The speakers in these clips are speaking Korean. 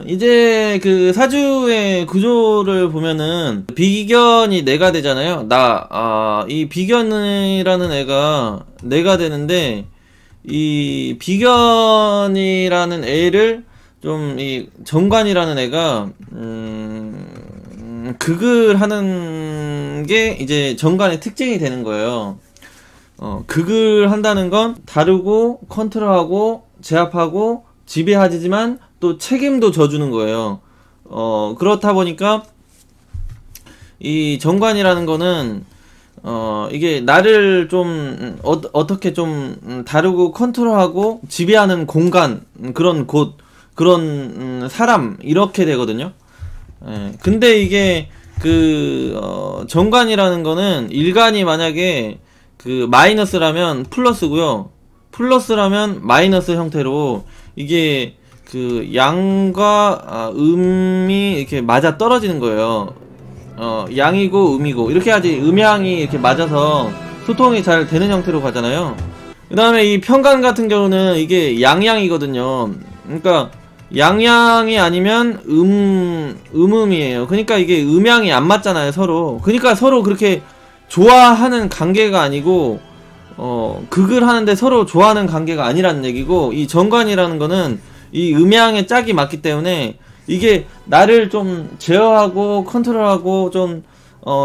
이제 그 사주의 구조를 보면은 비견이 내가 되잖아요. 이 비견이라는 애가 내가 되는데, 이 비견이라는 애를 좀 이 정관이라는 애가 극을 하는 게 이제 정관의 특징이 되는 거예요. 극을 한다는 건 다루고 컨트롤하고 제압하고 지배하지만 또 책임도 져주는 거예요. 그렇다 보니까 이 정관이라는 거는 이게 나를 좀 어떻게 좀 다루고 컨트롤하고 지배하는 공간, 그런 곳, 그런 사람, 이렇게 되거든요. 예. 근데 이게 정관이라는 거는 일간이 만약에 마이너스라면 플러스고요, 플러스라면 마이너스 형태로 이게 양과 음이 이렇게 맞아 떨어지는 거예요. 양이고 음이고 이렇게 해야지 음양이 이렇게 맞아서 소통이 잘 되는 형태로 가잖아요. 그 다음에 이 편관 같은 경우는 이게 양양이거든요. 그러니까 양양이 아니면 음음이에요. 그러니까 이게 음양이 안 맞잖아요, 서로. 그러니까 서로 그렇게 좋아하는 관계가 아니고 극을 하는데 서로 좋아하는 관계가 아니라는 얘기고, 이 정관이라는 거는 이 음양의 짝이 맞기 때문에 이게 나를 좀 제어하고 컨트롤하고 좀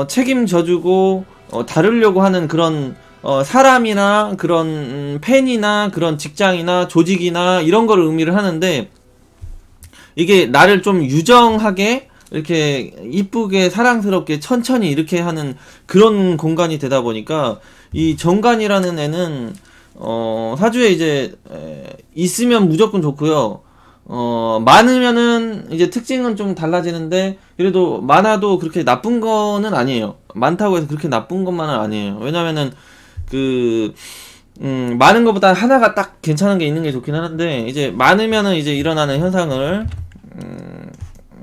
책임져주고 다루려고 하는 그런 사람이나 그런 팬이나 그런 직장이나 조직이나 이런 걸 의미를 하는데, 이게 나를 좀 유정하게 이렇게 이쁘게 사랑스럽게 천천히 이렇게 하는 그런 공간이 되다 보니까 이 정관이라는 애는 사주에 이제 있으면 무조건 좋고요. 많으면은 이제 특징은 좀 달라지는데, 그래도 많아도 그렇게 나쁜 거는 아니에요. 많다고 해서 그렇게 나쁜 것만은 아니에요. 왜냐면은 많은 것보다 하나가 딱 괜찮은 게 있는 게 좋긴 하는데, 이제 많으면은 이제 일어나는 현상을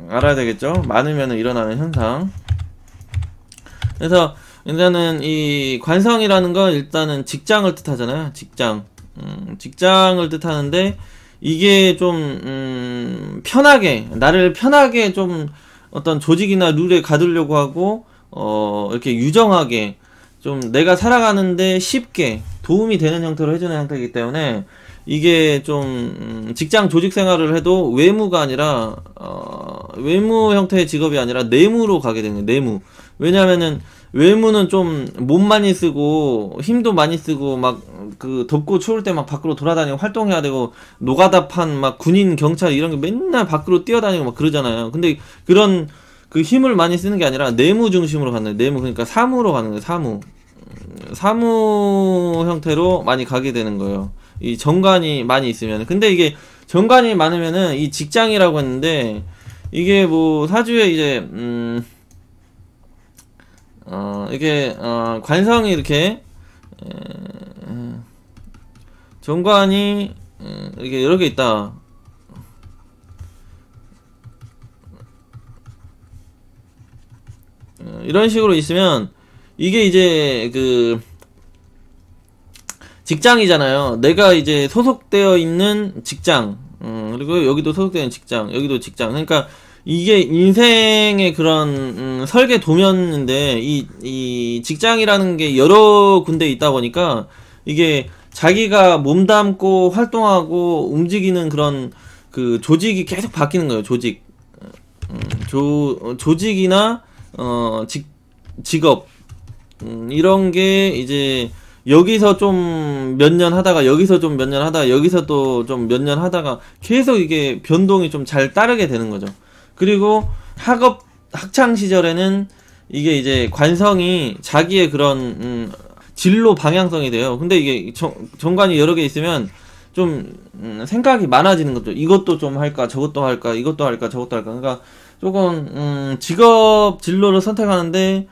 알아야 되겠죠. 많으면은 일어나는 현상. 그래서 일단은 이 관성이라는 건 일단은 직장을 뜻하잖아요. 직장을 뜻하는데, 이게 좀 편하게, 나를 편하게 좀 어떤 조직이나 룰에 가두려고 하고 이렇게 유정하게 좀 내가 살아가는데 쉽게 도움이 되는 형태로 해주는 형태이기 때문에, 이게 좀 직장 조직 생활을 해도 외무가 아니라 외무 형태의 직업이 아니라 내무로 가게 되는 거예요. 내무. 왜냐면은 외무는 좀 몸 많이 쓰고 힘도 많이 쓰고 막 덥고 추울 때 막 밖으로 돌아다니고 활동해야 되고, 노가다판 막 군인 경찰 이런 게 맨날 밖으로 뛰어다니고 막 그러잖아요. 근데 그런 힘을 많이 쓰는 게 아니라 내무 중심으로 가는 거예요. 내무. 그러니까 사무로 가는 거예요. 사무 형태로 많이 가게 되는 거예요, 이 정관이 많이 있으면. 근데 이게 정관이 많으면은 이 직장이라고 했는데, 이게 뭐 사주에 이제 이게 관성이 이렇게 정관이 이렇게 여러 개 있다. 이런 식으로 있으면 이게 이제 직장이잖아요. 내가 이제 소속되어 있는 직장, 그리고 여기도 소속되어 있는 직장, 여기도 직장. 그러니까 이게 인생의 그런 설계 도면인데, 이 직장이라는 게 여러 군데 있다 보니까 이게 자기가 몸담고 활동하고 움직이는 그런 조직이 계속 바뀌는 거예요. 조직이나 직업, 이런 게 이제 여기서 좀 몇 년 하다가 여기서 좀 몇 년 하다가 여기서 또 좀 몇 년 하다가 계속 이게 변동이 좀 잘 따르게 되는 거죠. 그리고 학창 시절에는 이게 이제 관성이 자기의 그런 진로 방향성이 돼요. 근데 이게 정관이 여러 개 있으면 좀 생각이 많아지는 거죠. 이것도 좀 할까, 저것도 할까, 이것도 할까, 저것도 할까. 그러니까 조금 직업 진로를 선택하는데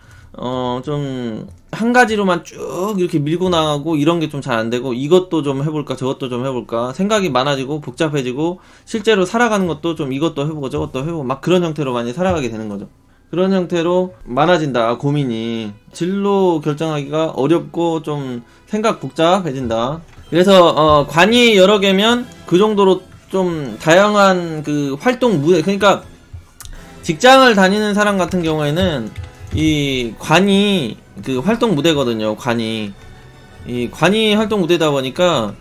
좀 한 가지로만 쭉 이렇게 밀고 나가고 이런 게 좀 잘 안 되고, 이것도 좀 해볼까, 저것도 좀 해볼까, 생각이 많아지고 복잡해지고, 실제로 살아가는 것도 좀 이것도 해보고 저것도 해보고 막 그런 형태로 많이 살아가게 되는 거죠. 그런 형태로 많아진다, 고민이. 진로 결정하기가 어렵고 좀 생각 복잡해진다. 그래서 관이 여러 개면 그 정도로 좀 다양한 그 활동 무대, 그러니까 직장을 다니는 사람 같은 경우에는 이 관이 그 활동 무대거든요. 관이 활동 무대다 보니까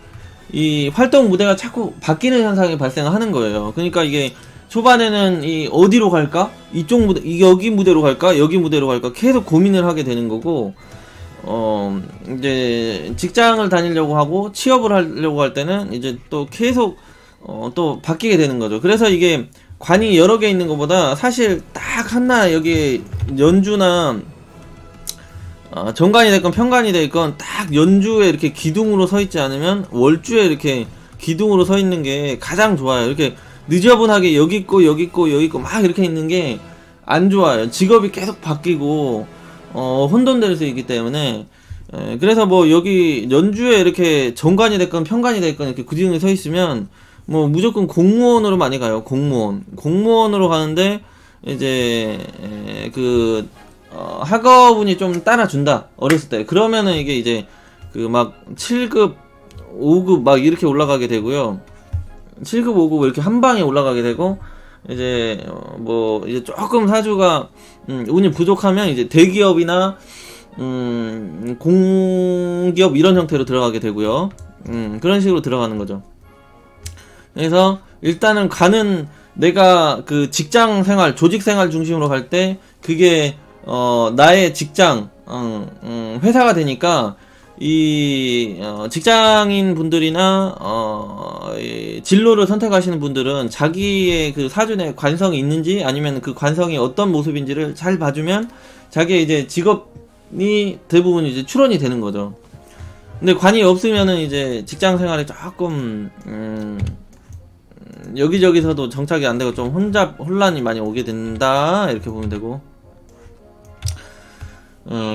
이 활동 무대가 자꾸 바뀌는 현상이 발생하는 거예요. 그러니까 이게 초반에는 이 어디로 갈까? 이쪽 무대, 여기 무대로 갈까? 여기 무대로 갈까? 계속 고민을 하게 되는 거고, 이제 직장을 다니려고 하고 취업을 하려고 할 때는 이제 또 계속 또 바뀌게 되는 거죠. 그래서 이게 관이 여러 개 있는 것보다 사실 딱 하나, 여기 연주나 정관이 됐건 편관이 됐건 딱 연주에 이렇게 기둥으로 서 있지 않으면 월주에 이렇게 기둥으로 서 있는 게 가장 좋아요. 이렇게 느저분하게 여기 있고 여기 있고 여기 있고 막 이렇게 있는 게 안 좋아요. 직업이 계속 바뀌고 혼돈될 수 있기 때문에. 그래서 뭐 여기 연주에 이렇게 정관이 됐건 편관이 됐건 이렇게 기둥에 서 있으면 뭐 무조건 공무원으로 많이 가요. 공무원으로 가는데 이제 그 학업운이 좀 따라준다, 어렸을 때. 그러면은 이게 이제 그 막 7급 5급 막 이렇게 올라가게 되고요. 7급 5급 이렇게 한 방에 올라가게 되고, 이제 뭐 이제 조금 사주가 운이 부족하면 이제 대기업이나 공기업 이런 형태로 들어가게 되고요. 그런 식으로 들어가는 거죠. 그래서 일단은 가는, 내가 그 직장 생활, 조직 생활 중심으로 갈 때 그게 나의 직장, 회사가 되니까 이 직장인 분들이나 이 진로를 선택하시는 분들은 자기의 그 사전에 관성이 있는지, 아니면 그 관성이 어떤 모습인지를 잘 봐주면 자기의 이제 직업이 대부분 이제 출원이 되는 거죠. 근데 관이 없으면은 이제 직장 생활에 조금 여기저기서도 정착이 안 되고 좀 혼란이 많이 오게 된다, 이렇게 보면 되고.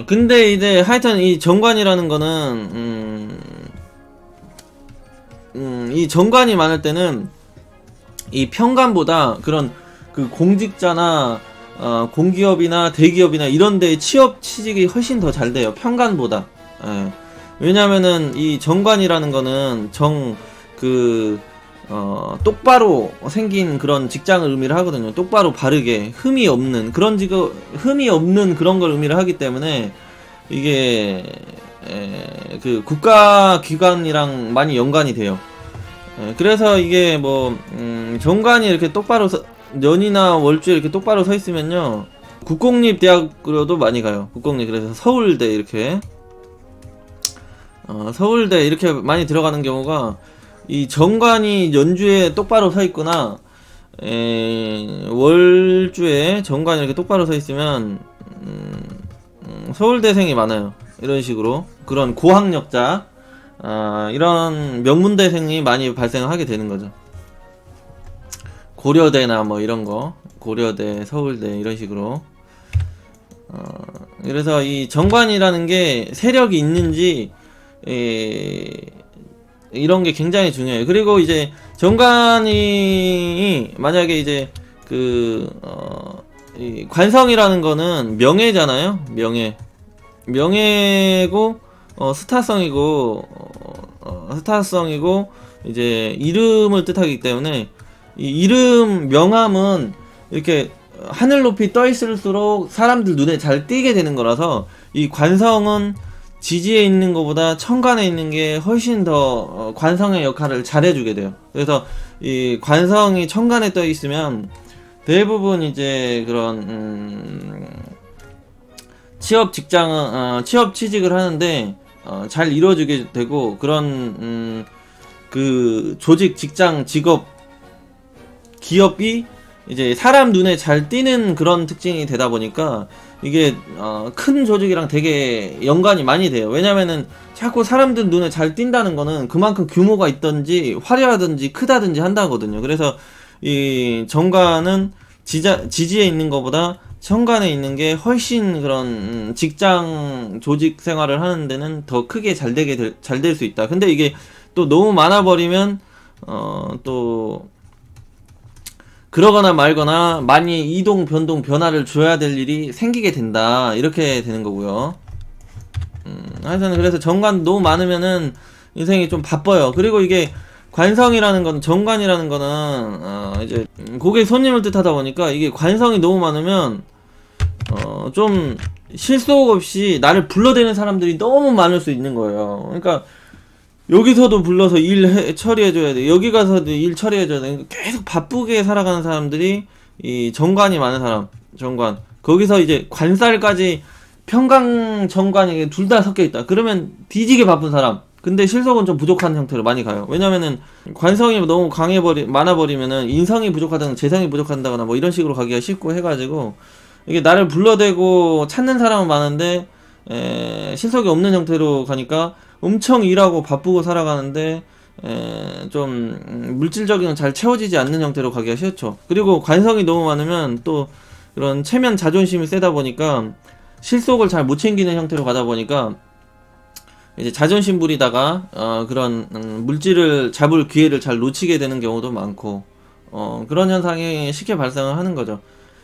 근데 이제 하여튼 이 정관이라는 거는 이 정관이 많을 때는 이 편관보다 그런 그 공직자나 공기업이나 대기업이나 이런 데의 취업 취직이 훨씬 더 잘 돼요, 편관보다. 왜냐면은 이 정관이라는 거는 똑바로 생긴 그런 직장을 의미를 하거든요. 똑바로 바르게 흠이 없는 그런 직업, 흠이 없는 그런 걸 의미를 하기 때문에 이게 그 국가기관이랑 많이 연관이 돼요. 그래서 이게 뭐 정관이 이렇게 똑바로 년이나 월주에 이렇게 똑바로 서 있으면요, 국공립대학으로도 많이 가요. 국공립. 그래서 서울대 이렇게 서울대 이렇게 많이 들어가는 경우가, 이 정관이 연주에 똑바로 서 있거나 월주에 정관이 이렇게 똑바로 서 있으면 서울대생이 많아요. 이런 식으로 그런 고학력자, 이런 명문대생이 많이 발생하게 되는 거죠. 고려대나 뭐 이런 거, 고려대, 서울대 이런 식으로. 그래서 이 정관이라는 게 세력이 있는지 이런 게 굉장히 중요해요. 그리고 이제 정관이 만약에 이제 이 관성이라는 거는 명예잖아요. 명예고 스타성이고 이제 이름을 뜻하기 때문에 이 이름 명함은 이렇게 하늘 높이 떠 있을수록 사람들 눈에 잘 띄게 되는 거라서, 이 관성은 지지에 있는 것보다 천간에 있는 게 훨씬 더 관성의 역할을 잘 해주게 돼요. 그래서 이 관성이 천간에 떠 있으면 대부분 이제 그런 취업 취직을 하는데 잘 이루어지게 되고, 그런 그 조직, 직장, 직업, 기업이 이제 사람 눈에 잘 띄는 그런 특징이 되다 보니까 이게 큰 조직이랑 되게 연관이 많이 돼요. 왜냐면은 자꾸 사람들 눈에 잘 띈다는 거는 그만큼 규모가 있든지 화려하든지 크다든지 한다거든요. 그래서 이 정관은 지지에 있는 것보다 천간에 있는 게 훨씬 그런 직장 조직 생활을 하는 데는 더 크게 잘 될 수 있다. 근데 이게 또 너무 많아 버리면 또 그러거나 말거나 많이 이동, 변동, 변화를 줘야 될 일이 생기게 된다, 이렇게 되는 거고요. 하여튼 그래서 정관 너무 많으면은 인생이 좀 바빠요. 그리고 이게 관성이라는 건, 정관이라는 거는 이제 고객 손님을 뜻하다 보니까 이게 관성이 너무 많으면 좀 실속 없이 나를 불러대는 사람들이 너무 많을 수 있는 거예요. 그러니까 여기서도 불러서 일 처리해줘야 돼, 여기 가서도 일 처리해줘야 돼. 그러니까 계속 바쁘게 살아가는 사람들이 이 정관이 많은 사람, 정관. 거기서 이제 관살까지 평강 정관이 둘 다 섞여 있다. 그러면 뒤지게 바쁜 사람. 근데 실속은 좀 부족한 형태로 많이 가요. 왜냐면은 관성이 너무 많아버리면은 인성이 부족하다거나 재성이 부족한다거나 뭐 이런 식으로 가기가 쉽고 해가지고, 이게 나를 불러대고 찾는 사람은 많은데 실속이 없는 형태로 가니까 엄청 일하고 바쁘고 살아가는데 좀 물질적인 건 잘 채워지지 않는 형태로 가기가 싫죠. 그리고 관성이 너무 많으면 또 그런 체면 자존심이 세다 보니까 실속을 잘 못 챙기는 형태로 가다 보니까 이제 자존심 부리다가 그런 물질을 잡을 기회를 잘 놓치게 되는 경우도 많고, 그런 현상이 쉽게 발생을 하는 거죠.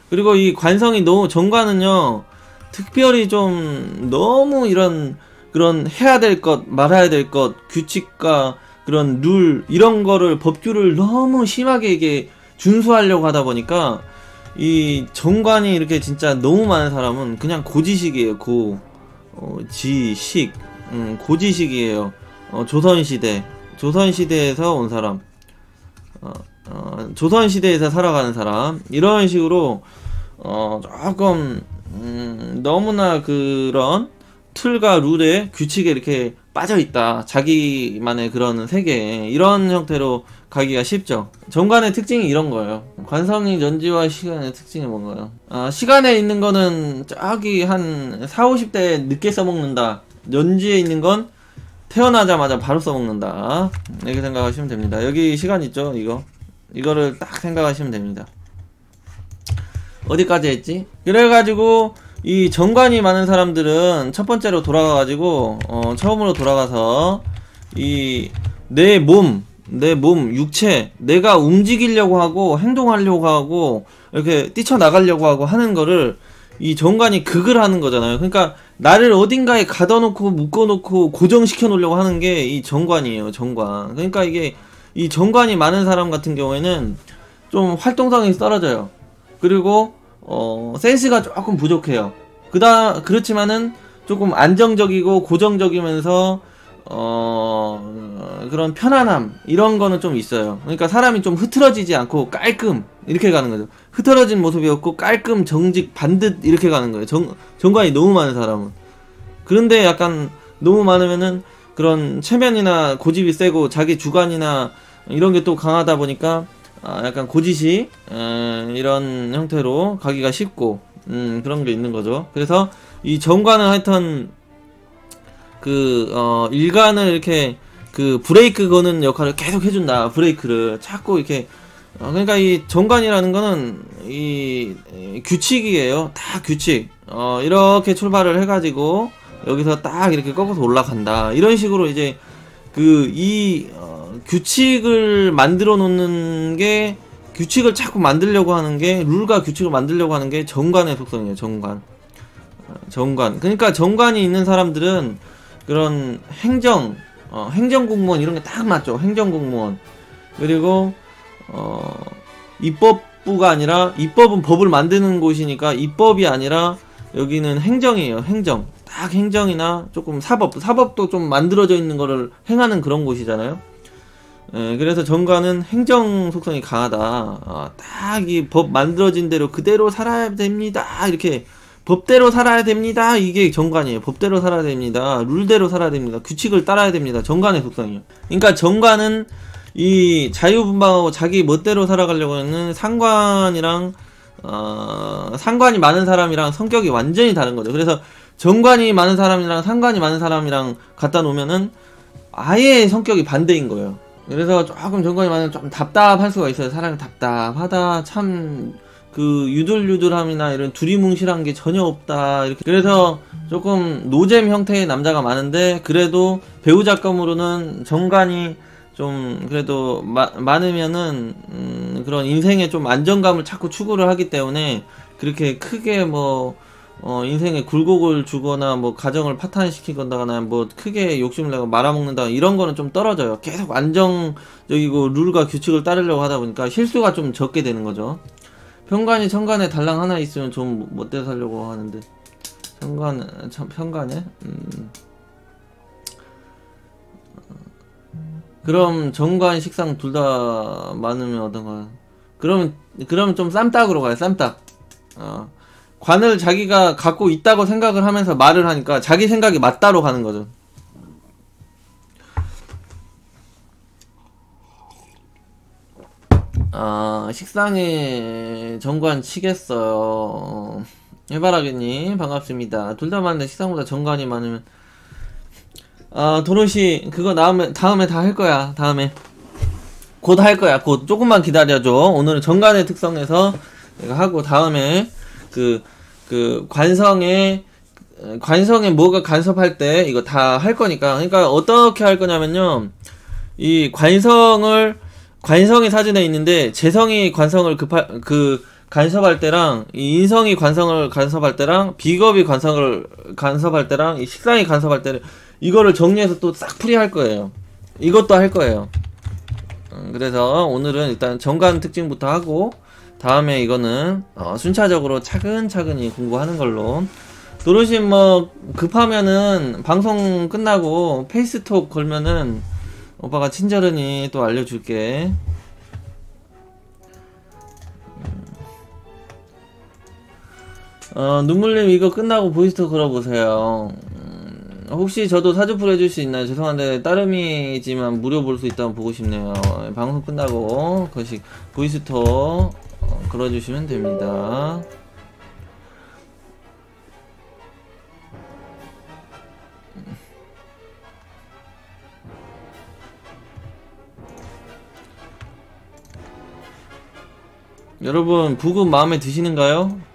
그리고 이 관성이 너무, 정관은요 특별히 좀 너무 이런 그런 해야 될 것, 말아야 될 것, 규칙과 그런 룰, 이런 거를, 법규를 너무 심하게 이게 준수하려고 하다 보니까 이 정관이 이렇게 진짜 너무 많은 사람은 그냥 고지식이에요. 지식, 고지식이에요. 조선시대에서 온 사람, 조선시대에서 살아가는 사람, 이런 식으로 조금 너무나 그런 틀과 룰에, 규칙에 이렇게 빠져있다, 자기만의 그런 세계, 이런 형태로 가기가 쉽죠. 정관의 특징이 이런 거예요. 관성이 연지와 시간의 특징이 뭔가요? 시간에 있는 거는 저기 한 40, 50대 늦게 써먹는다. 연지에 있는 건 태어나자마자 바로 써먹는다. 이렇게 생각하시면 됩니다. 여기 시간 있죠? 이거를 딱 생각하시면 됩니다. 어디까지 했지? 그래가지고 이 정관이 많은 사람들은 첫 번째로 돌아가가지고 처음으로 돌아가서 이 내 몸, 육체, 내가 움직이려고 하고 행동하려고 하고 이렇게 뛰쳐나가려고 하고 하는 거를 이 정관이 극을 하는 거잖아요. 그러니까 나를 어딘가에 가둬놓고 묶어놓고 고정시켜 놓으려고 하는 게 이 정관이에요. 정관. 그러니까 이게 이 정관이 많은 사람 같은 경우에는 좀 활동성이 떨어져요. 그리고 센스가 조금 부족해요. 그렇지만은 조금 안정적이고 고정적이면서 그런 편안함, 이런 거는 좀 있어요. 그러니까 사람이 좀 흐트러지지 않고 깔끔 이렇게 가는 거죠. 흐트러진 모습이 없고 깔끔, 정직, 반듯 이렇게 가는 거예요. 정관이 너무 많은 사람은. 그런데 약간 너무 많으면은 그런 체면이나 고집이 세고 자기 주관이나 이런 게 또 강하다 보니까 약간 고지식 이런 형태로 가기가 쉽고 그런 게 있는 거죠. 그래서 이 정관은 하여튼 일간을 이렇게 브레이크 거는 역할을 계속 해준다. 브레이크를 자꾸 이렇게 그러니까 이 정관이라는 거는 이 규칙이에요. 다 규칙. 이렇게 출발을 해가지고 여기서 딱 이렇게 꺾어서 올라간다. 이런 식으로 이제 규칙을 만들어 놓는 게, 규칙을 자꾸 만들려고 하는 게, 룰과 규칙을 만들려고 하는 게 정관의 속성이에요. 정관. 그러니까 정관이 있는 사람들은 그런 행정공무원 이런 게 딱 맞죠. 행정공무원. 그리고 입법부가 아니라, 입법은 법을 만드는 곳이니까 입법이 아니라 여기는 행정이에요. 행정. 딱 행정이나 조금 사법도 좀 만들어져 있는 거를 행하는 그런 곳이잖아요. 그래서 정관은 행정 속성이 강하다. 딱 이 법 만들어진 대로 그대로 살아야 됩니다. 이렇게 법대로 살아야 됩니다. 이게 정관이에요. 법대로 살아야 됩니다. 룰대로 살아야 됩니다. 규칙을 따라야 됩니다. 정관의 속성이에요. 그러니까 정관은 이 자유분방하고 자기 멋대로 살아가려고 하는 상관이 많은 사람이랑 성격이 완전히 다른 거죠. 그래서 정관이 많은 사람이랑 상관이 많은 사람이랑 갖다 놓으면은 아예 성격이 반대인 거예요. 그래서 조금 정관이 많으면 좀 답답할 수가 있어요. 사람이 답답하다, 참 유들유들함이나 이런 두리뭉실한 게 전혀 없다, 이렇게. 그래서 조금 노잼 형태의 남자가 많은데, 그래도 배우자감으로는 정관이 좀 그래도 많으면은 그런 인생에 좀 안정감을 자꾸 추구를 하기 때문에 그렇게 크게 뭐 인생에 굴곡을 주거나 뭐 가정을 파탄시키거나 뭐 크게 욕심을 내고 말아먹는다 이런 거는 좀 떨어져요. 계속 안정적이고 룰과 규칙을 따르려고 하다 보니까 실수가 좀 적게 되는 거죠. 편관이 천간에 달랑 하나 있으면 좀 못돼 살려고 하는데 편관에 그럼 정관 식상 둘 다 많으면 어떤가? 그러면 좀 쌈딱으로 가요. 쌈딱. 관을 자기가 갖고 있다고 생각을 하면서 말을 하니까 자기 생각이 맞다로 가는 거죠. 식상에 정관 치겠어요. 해바라기님 반갑습니다. 둘 다 맞네. 식상보다 정관이 많으면 도로시 그거 다음에 다 할 거야. 다음에 곧 할 거야. 곧 조금만 기다려줘. 오늘은 정관의 특성에서 내가 하고 다음에 그 관성에 뭐가 간섭할 때 이거 다 할 거니까. 그러니까 어떻게 할 거냐면요. 이 관성이 사진에 있는데 재성이 관성을 간섭할 때랑 이 인성이 관성을 간섭할 때랑 비겁이 관성을 간섭할 때랑 이 식상이 간섭할 때를 이거를 정리해서 또 싹 풀이할 거예요. 이것도 할 거예요. 그래서 오늘은 일단 정관 특징부터 하고 다음에 이거는 순차적으로 차근차근히 공부하는 걸로. 도로시 뭐 급하면은 방송 끝나고 페이스톡 걸면은 오빠가 친절하니 또 알려줄게. 눈물님 이거 끝나고 보이스톡 걸어보세요. 혹시 저도 사주풀 해줄 수 있나요? 죄송한데 따름이지만 무료 볼 수 있다면 보고 싶네요. 방송 끝나고 거식 보이스톡 걸어주시면 됩니다. 여러분 부급 마음에 드시는가요?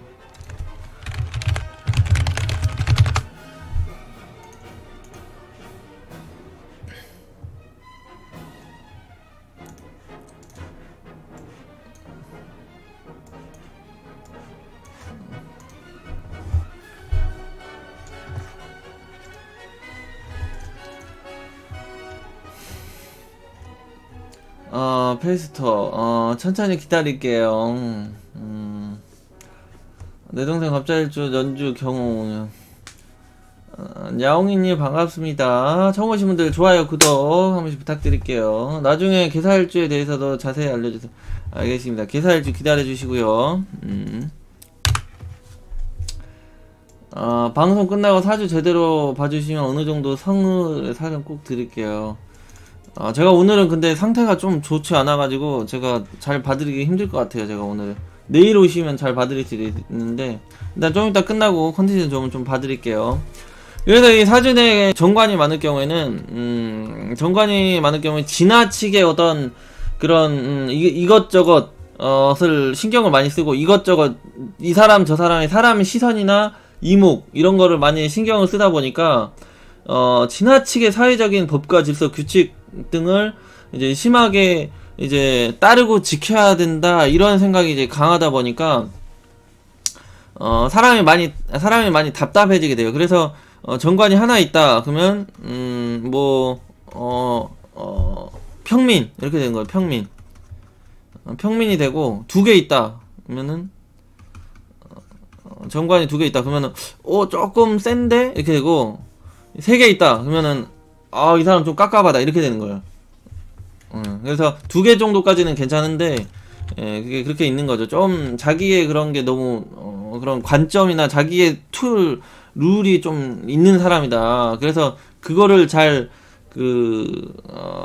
페이스터 천천히 기다릴게요. 내 동생 갑자일주 연주 경호. 야옹이님 반갑습니다. 처음 오신 분들 좋아요 구독 한 번씩 부탁드릴게요. 나중에 개사일주에 대해서도 자세히 알려주세요. 알겠습니다. 개사일주 기다려주시고요. 방송 끝나고 사주 제대로 봐주시면 어느정도 성을 사전 꼭 드릴게요. 제가 오늘은 근데 상태가 좀 좋지 않아가지고 제가 잘 봐드리기 힘들 것 같아요. 제가 오늘 내일 오시면 잘 봐드릴 수 있는데 일단 좀 이따 끝나고 컨디션 좋으면 좀 봐드릴게요. 그래서 이 사진에 정관이 많을 경우에는 지나치게 어떤 그런 이것저것 을 신경을 많이 쓰고 이것저것 이 사람 저 사람의 사람의 시선이나 이목 이런 거를 많이 신경을 쓰다 보니까 지나치게 사회적인 법과 질서 규칙 등을 이제 심하게 이제 따르고 지켜야 된다 이런 생각이 이제 강하다 보니까 사람이 많이 답답해지게 돼요. 그래서 정관이 하나 있다 그러면 평민 이렇게 되는 거예요. 평민이 되고 두 개 있다 그러면은 정관이 두 개 있다 그러면은 조금 센데 이렇게 되고 세 개 있다 그러면은 이 사람 좀 깝깝하다 이렇게 되는 거예요. 그래서 두 개 정도까지는 괜찮은데 그게 그렇게 있는 거죠. 좀 자기의 그런 게 너무 그런 관점이나 자기의 룰이 좀 있는 사람이다. 그래서 그거를 잘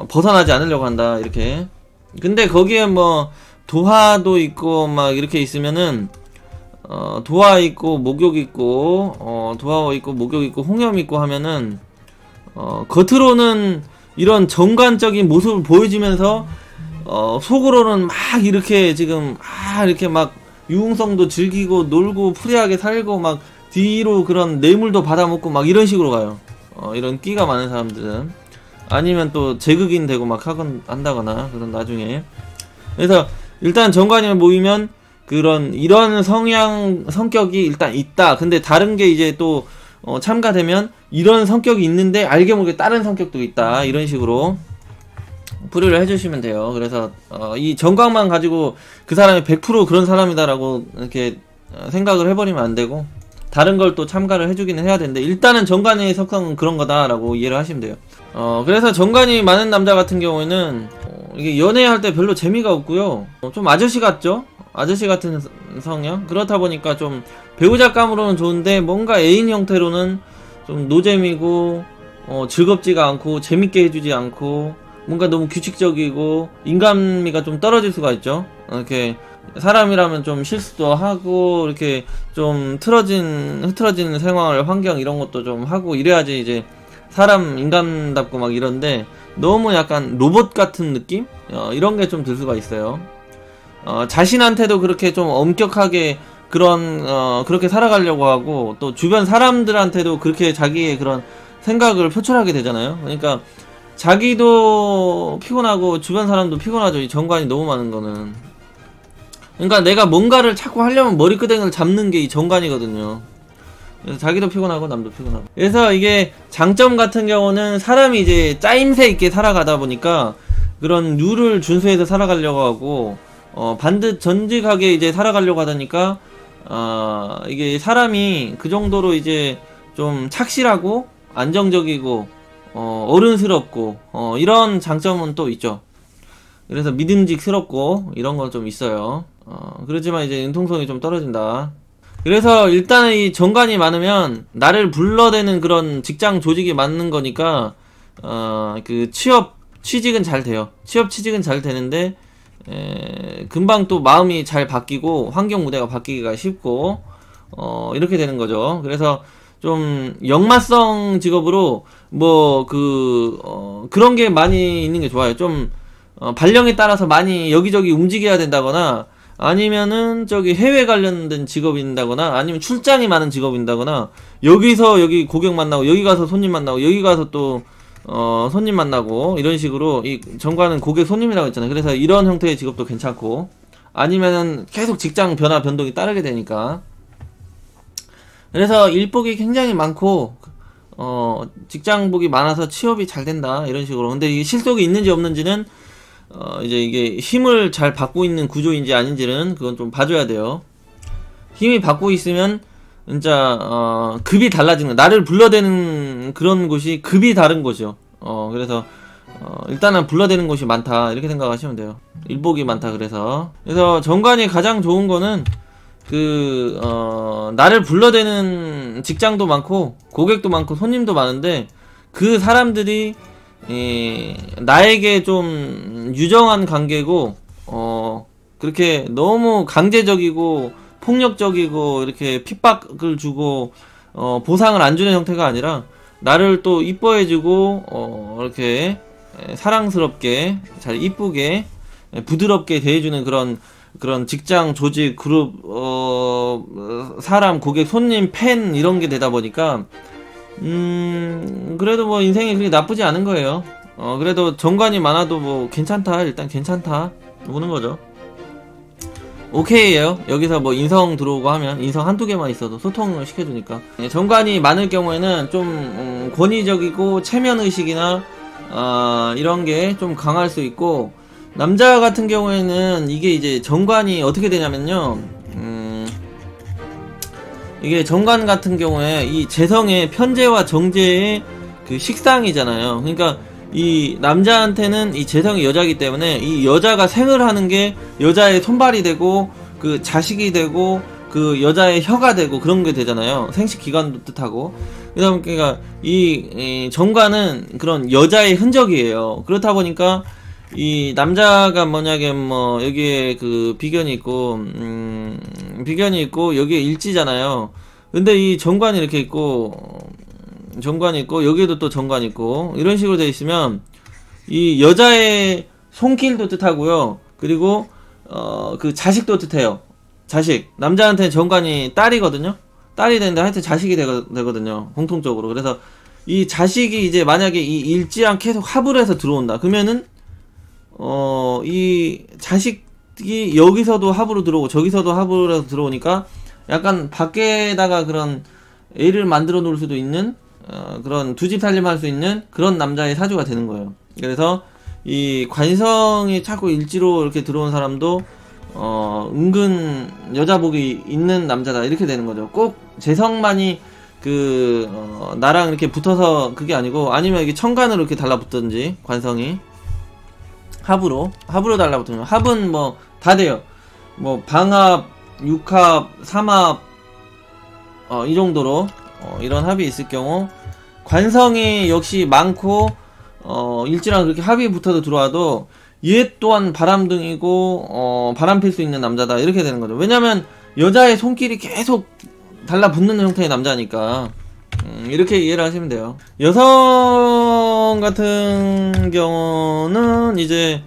벗어나지 않으려고 한다 이렇게. 근데 거기에 뭐 도화도 있고 막 이렇게 있으면은 도화 있고 목욕 있고 도화 있고 목욕 있고 홍염 있고 하면은 겉으로는 이런 정관적인 모습을 보여주면서 속으로는 막 이렇게 지금 이렇게 막 유흥성도 즐기고 놀고 프리하게 살고 막 뒤로 그런 뇌물도 받아먹고 막 이런 식으로 가요. 이런 끼가 많은 사람들은. 아니면 또 제극인 되고 막 한다거나 그런 나중에. 그래서 일단 정관이 모이면 이런 성격이 일단 있다. 근데 다른 게 이제 또 참가되면 이런 성격이 있는데 알게 모르게 다른 성격도 있다. 이런 식으로 풀이를 해주시면 돼요. 그래서 이 정각만 가지고 그 사람이 100% 그런 사람이다라고 이렇게 생각을 해버리면 안 되고, 다른 걸 또 참가를 해주기는 해야 되는데, 일단은 정관의 속성은 그런 거다라고 이해를 하시면 돼요. 그래서 정관이 많은 남자 같은 경우에는 이게 연애할 때 별로 재미가 없고요. 좀 아저씨 같죠? 아저씨 같은 성향? 그렇다 보니까 좀 배우자감으로는 좋은데 뭔가 애인 형태로는 좀 노잼이고 즐겁지가 않고 재밌게 해주지 않고 뭔가 너무 규칙적이고 인간미가 좀 떨어질 수가 있죠. 이렇게 사람이라면 좀 실수도 하고 이렇게 좀 흐트러진 생활 환경 이런 것도 좀 하고 이래야지 이제 사람 인간답고 막 이런데, 너무 약간 로봇 같은 느낌? 이런 게 좀 들 수가 있어요. 자신한테도 그렇게 좀 엄격하게 그렇게 살아가려고 하고, 또 주변 사람들한테도 그렇게 자기의 그런 생각을 표출하게 되잖아요. 그러니까 자기도 피곤하고 주변 사람도 피곤하죠. 이 정관이 너무 많은 거는. 그러니까 내가 뭔가를 자꾸 하려면 머리끄댕이를 잡는 게 이 정관이거든요. 그래서 자기도 피곤하고 남도 피곤하고. 그래서 이게 장점 같은 경우는 사람이 이제 짜임새 있게 살아가다 보니까 그런 룰을 준수해서 살아가려고 하고, 반듯 전직하게 이제 살아가려고 하다니까, 이게 사람이 그 정도로 이제 좀 착실하고 안정적이고 어른스럽고 이런 장점은 또 있죠. 그래서 믿음직스럽고 이런 건 좀 있어요. 그렇지만 이제 융통성이 좀 떨어진다. 그래서 일단은 이 정관이 많으면 나를 불러대는 그런 직장 조직이 맞는 거니까 그 취직은 잘 돼요. 취직은 잘 되는데 금방 또 마음이 잘 바뀌고 환경 무대가 바뀌기가 쉽고 이렇게 되는 거죠. 그래서 좀 역마성 직업으로 뭐 그런 게 많이 있는 게 좋아요. 좀 발령에 따라서 많이 여기저기 움직여야 된다거나, 아니면은 저기 해외 관련된 직업인다거나, 아니면 출장이 많은 직업인다거나, 여기서 여기 고객 만나고 여기 가서 손님 만나고 여기 가서 또 손님 만나고, 이런 식으로 이 정관은 고객 손님이라고 했잖아요. 그래서 이런 형태의 직업도 괜찮고, 아니면은 계속 직장 변화 변동이 따르게 되니까. 그래서 일복이 굉장히 많고 직장복이 많아서 취업이 잘 된다, 이런 식으로. 근데 이게 실속이 있는지 없는지는 이제 이게 힘을 잘 받고 있는 구조인지 아닌지는 그건 좀 봐줘야 돼요. 힘이 받고 있으면 진짜 급이 달라지는, 나를 불러대는 그런 곳이 급이 다른 곳이요. 그래서 일단은 불러대는 곳이 많다, 이렇게 생각하시면 돼요. 일복이 많다. 그래서 정관이 가장 좋은 거는 나를 불러대는 직장도 많고 고객도 많고 손님도 많은데, 그 사람들이 나에게 좀 유정한 관계고, 그렇게 너무 강제적이고 폭력적이고 이렇게 핍박을 주고 보상을 안 주는 형태가 아니라, 나를 또 이뻐해주고 이렇게 사랑스럽게 잘 이쁘게 부드럽게 대해주는 그런 직장 조직 그룹 사람 고객 손님 팬 이런 게 되다 보니까 그래도 뭐 인생이 그렇게 나쁘지 않은 거예요. 그래도 정관이 많아도 뭐 괜찮다, 일단 괜찮다 보는 거죠. 오케이에요. 여기서 뭐 인성 들어오고 하면 인성 한두 개만 있어도 소통을 시켜주니까. 정관이 많을 경우에는 좀 권위적이고 체면의식이나 이런 게 좀 강할 수 있고, 남자 같은 경우에는 이게 이제 정관이 어떻게 되냐면요, 이게 정관 같은 경우에 이 재성의 편재와 정재의 그 식상이잖아요. 그러니까 이 남자한테는 이 재성이 여자이기 때문에 이 여자가 생을 하는 게 여자의 손발이 되고 그 자식이 되고 그 여자의 혀가 되고 그런 게 되잖아요. 생식기관도 뜻하고. 그러니까 이 정관은 그런 여자의 흔적이에요. 그렇다 보니까 이 남자가 만약에 뭐 여기에 그 비견이 있고 여기에 일지잖아요. 근데 이 정관이 이렇게 있고 여기에도 또 정관이 있고 이런 식으로 되어 있으면 이 여자의 손길도 뜻하고요. 그리고 그 자식도 뜻해요. 자식. 남자한테는 정관이 딸이거든요. 딸이 되는데 하여튼 자식이 되거든요. 공통적으로. 그래서 이 자식이 이제 만약에 이 일지랑 계속 합을 해서 들어온다. 그러면은 이 자식 여기서도 합으로 들어오고 저기서도 합으로 들어오니까 약간 밖에다가 그런 애를 만들어 놓을 수도 있는 그런 두 집 살림 할 수 있는 그런 남자의 사주가 되는 거예요. 그래서 이 관성이 자꾸 일지로 이렇게 들어온 사람도 은근 여자복이 있는 남자다 이렇게 되는 거죠. 꼭 재성만이 나랑 이렇게 붙어서 그게 아니고, 아니면 이게 천간으로 이렇게 달라붙든지, 관성이 합으로 달라붙으면, 합은 뭐 다 돼요. 뭐 방합, 육합, 삼합 이 정도로 이런 합이 있을 경우, 관성이 역시 많고 일지랑 그렇게 합이 붙어서 들어와도 얘 또한 바람둥이고 바람필 수 있는 남자다 이렇게 되는 거죠. 왜냐면 여자의 손길이 계속 달라붙는 형태의 남자니까. 이렇게 이해를 하시면 돼요. 여성 같은 경우는 이제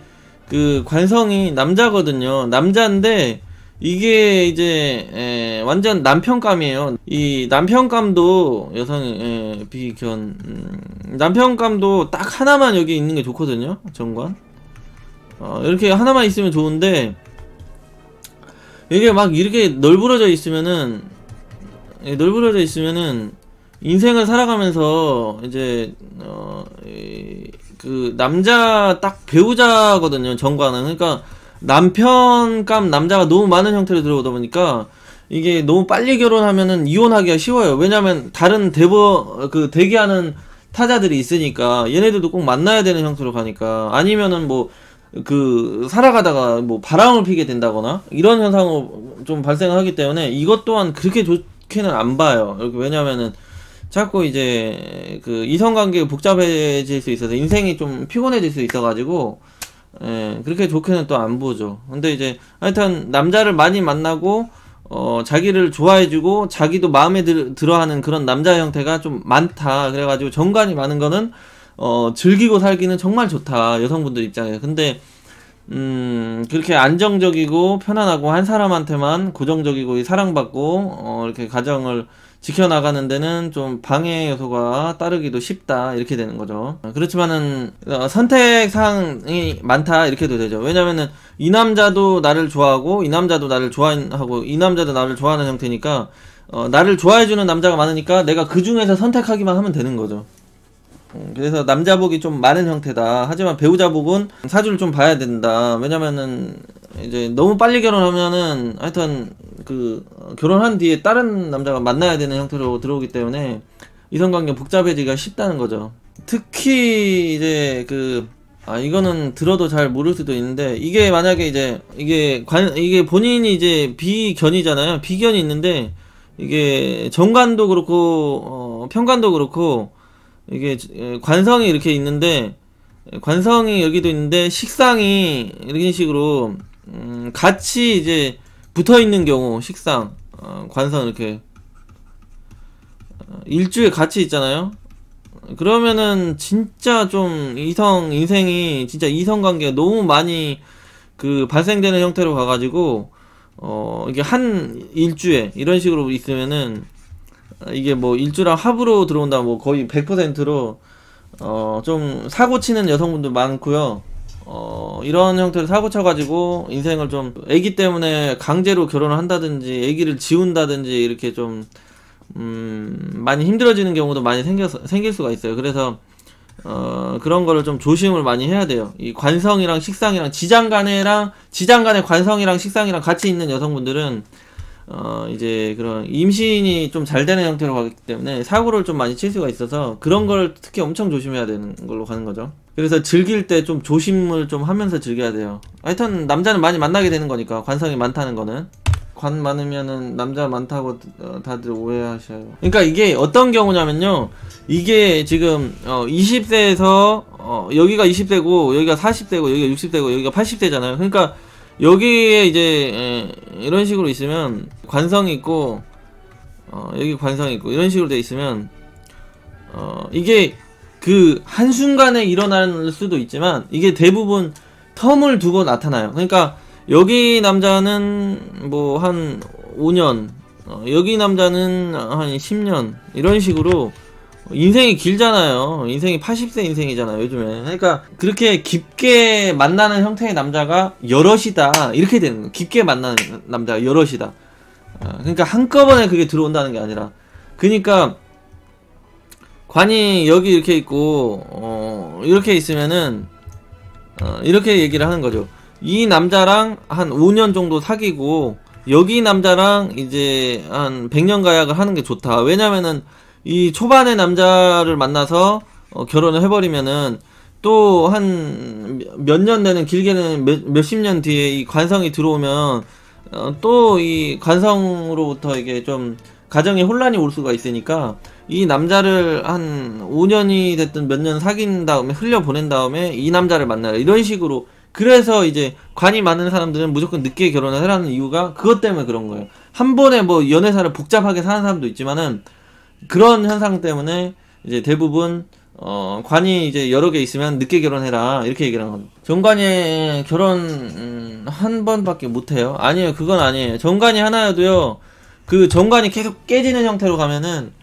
그 관성이 남자거든요. 남자인데 이게 이제 완전 남편감이에요. 이 남편감도 여성이 비견 남편감도 딱 하나만 여기 있는 게 좋거든요. 정관 이렇게 하나만 있으면 좋은데, 이게 막 이렇게 널브러져 있으면은 인생을 살아가면서 이제 그 남자 딱 배우자거든요. 정관은. 그러니까 남편감 남자가 너무 많은 형태로 들어오다 보니까 이게 너무 빨리 결혼하면은 이혼하기가 쉬워요. 왜냐면 다른 대기하는 타자들이 있으니까 얘네들도 꼭 만나야 되는 형태로 가니까. 아니면은 뭐 살아가다가 뭐 바람을 피게 된다거나 이런 현상이 좀 발생하기 때문에 이것 또한 그렇게 좋게는 안 봐요. 이렇게. 왜냐면은 자꾸 이제 이성관계가 복잡해질 수 있어서 인생이 좀 피곤해질 수 있어가지고 그렇게 좋게는 또 안 보죠. 근데 이제 하여튼 남자를 많이 만나고 자기를 좋아해주고 자기도 마음에 들어하는 그런 남자 형태가 좀 많다. 그래가지고 정관이 많은 거는 즐기고 살기는 정말 좋다, 여성분들 입장에서. 근데 그렇게 안정적이고 편안하고 한 사람한테만 고정적이고 사랑받고 이렇게 가정을 지켜나가는 데는 좀 방해 요소가 따르기도 쉽다 이렇게 되는 거죠. 그렇지만은 선택사항이 많다 이렇게도 되죠. 왜냐면은 이 남자도 나를 좋아하고 이 남자도 나를 좋아하고 이 남자도 나를 좋아하는 형태니까 나를 좋아해주는 남자가 많으니까 내가 그 중에서 선택하기만 하면 되는 거죠. 그래서 남자복이 좀 많은 형태다. 하지만 배우자복은 사주를 좀 봐야 된다. 왜냐면은 이제 너무 빨리 결혼하면은 하여튼 결혼한 뒤에 다른 남자가 만나야 되는 형태로 들어오기 때문에 이성관계 복잡해지기가 쉽다는 거죠. 특히 이제 이거는 들어도 잘 모를 수도 있는데, 이게 만약에 이제 이게 본인이 이제 비견이잖아요. 비견이 있는데 이게 정관도 그렇고 편관도 그렇고 이게 관성이 이렇게 있는데, 관성이 여기도 있는데 식상이 이런 식으로 같이 이제 붙어있는 경우, 식상 관성 이렇게 일주에 같이 있잖아요. 그러면은 진짜 좀 인생이 진짜 이성관계가 너무 많이 발생되는 형태로 가가지고 이게 한 일주에 이런 식으로 있으면은 이게 뭐 일주랑 합으로 들어온다 뭐 거의 100%로 좀 사고 치는 여성분들 많고요. 이런 형태로 사고 쳐가지고 인생을 좀 애기 때문에 강제로 결혼을 한다든지 애기를 지운다든지 이렇게 좀 많이 힘들어지는 경우도 많이 생길 수가 있어요. 그래서 그런 거를 좀 조심을 많이 해야 돼요. 이 관성이랑 식상이랑 지장간의 관성이랑 식상이랑 같이 있는 여성분들은 이제 그런 임신이 좀 잘 되는 형태로 가기 때문에 사고를 좀 많이 칠 수가 있어서 그런 걸 특히 엄청 조심해야 되는 걸로 가는 거죠. 그래서 즐길 때 좀 조심을 좀 하면서 즐겨야 돼요. 하여튼 남자는 많이 만나게 되는 거니까, 관성이 많다는 거는. 관 많으면은 남자 많다고 다들 오해하셔요. 그러니까 이게 어떤 경우냐면요, 이게 지금 20세에서 여기가 20세고 여기가 40세고 여기가 60세고 여기가 80세잖아요. 그러니까 여기에 이제 이런 식으로 있으면 관성이 있고 여기 관성이 있고 이런 식으로 돼 있으면 이게 한순간에 일어날 수도 있지만 이게 대부분 텀을 두고 나타나요. 그러니까 여기 남자는 뭐 한 5년 여기 남자는 한 10년 이런 식으로 인생이 길잖아요. 인생이 80세 인생이잖아요, 요즘에. 그러니까 그렇게 깊게 만나는 형태의 남자가 여럿이다, 이렇게 되는 거예요. 깊게 만나는 남자가 여럿이다. 그러니까 한꺼번에 그게 들어온다는 게 아니라, 그러니까 관이 여기 이렇게 있고 이렇게 있으면은 이렇게 얘기를 하는 거죠. 이 남자랑 한 5년 정도 사귀고 여기 남자랑 이제 한 100년 가약을 하는 게 좋다. 왜냐면은 이 초반에 남자를 만나서 결혼을 해버리면은 또 한 몇 년 내는, 길게는 몇십 년 뒤에 이 관성이 들어오면 또 이 관성으로부터 이게 좀 가정에 혼란이 올 수가 있으니까, 이 남자를 한 5년이 됐든 몇 년 사귄 다음에 흘려보낸 다음에 이 남자를 만나라, 이런 식으로. 그래서 이제 관이 많은 사람들은 무조건 늦게 결혼을 하라는 이유가 그것 때문에 그런 거예요. 한 번에 뭐 연애사를 복잡하게 사는 사람도 있지만은, 그런 현상 때문에 이제 대부분 관이 이제 여러 개 있으면 늦게 결혼해라, 이렇게 얘기를 하는 거죠. 정관이 결혼 한 번밖에 못해요? 아니에요. 그건 아니에요. 정관이 하나여도요, 그 정관이 계속 깨지는 형태로 가면은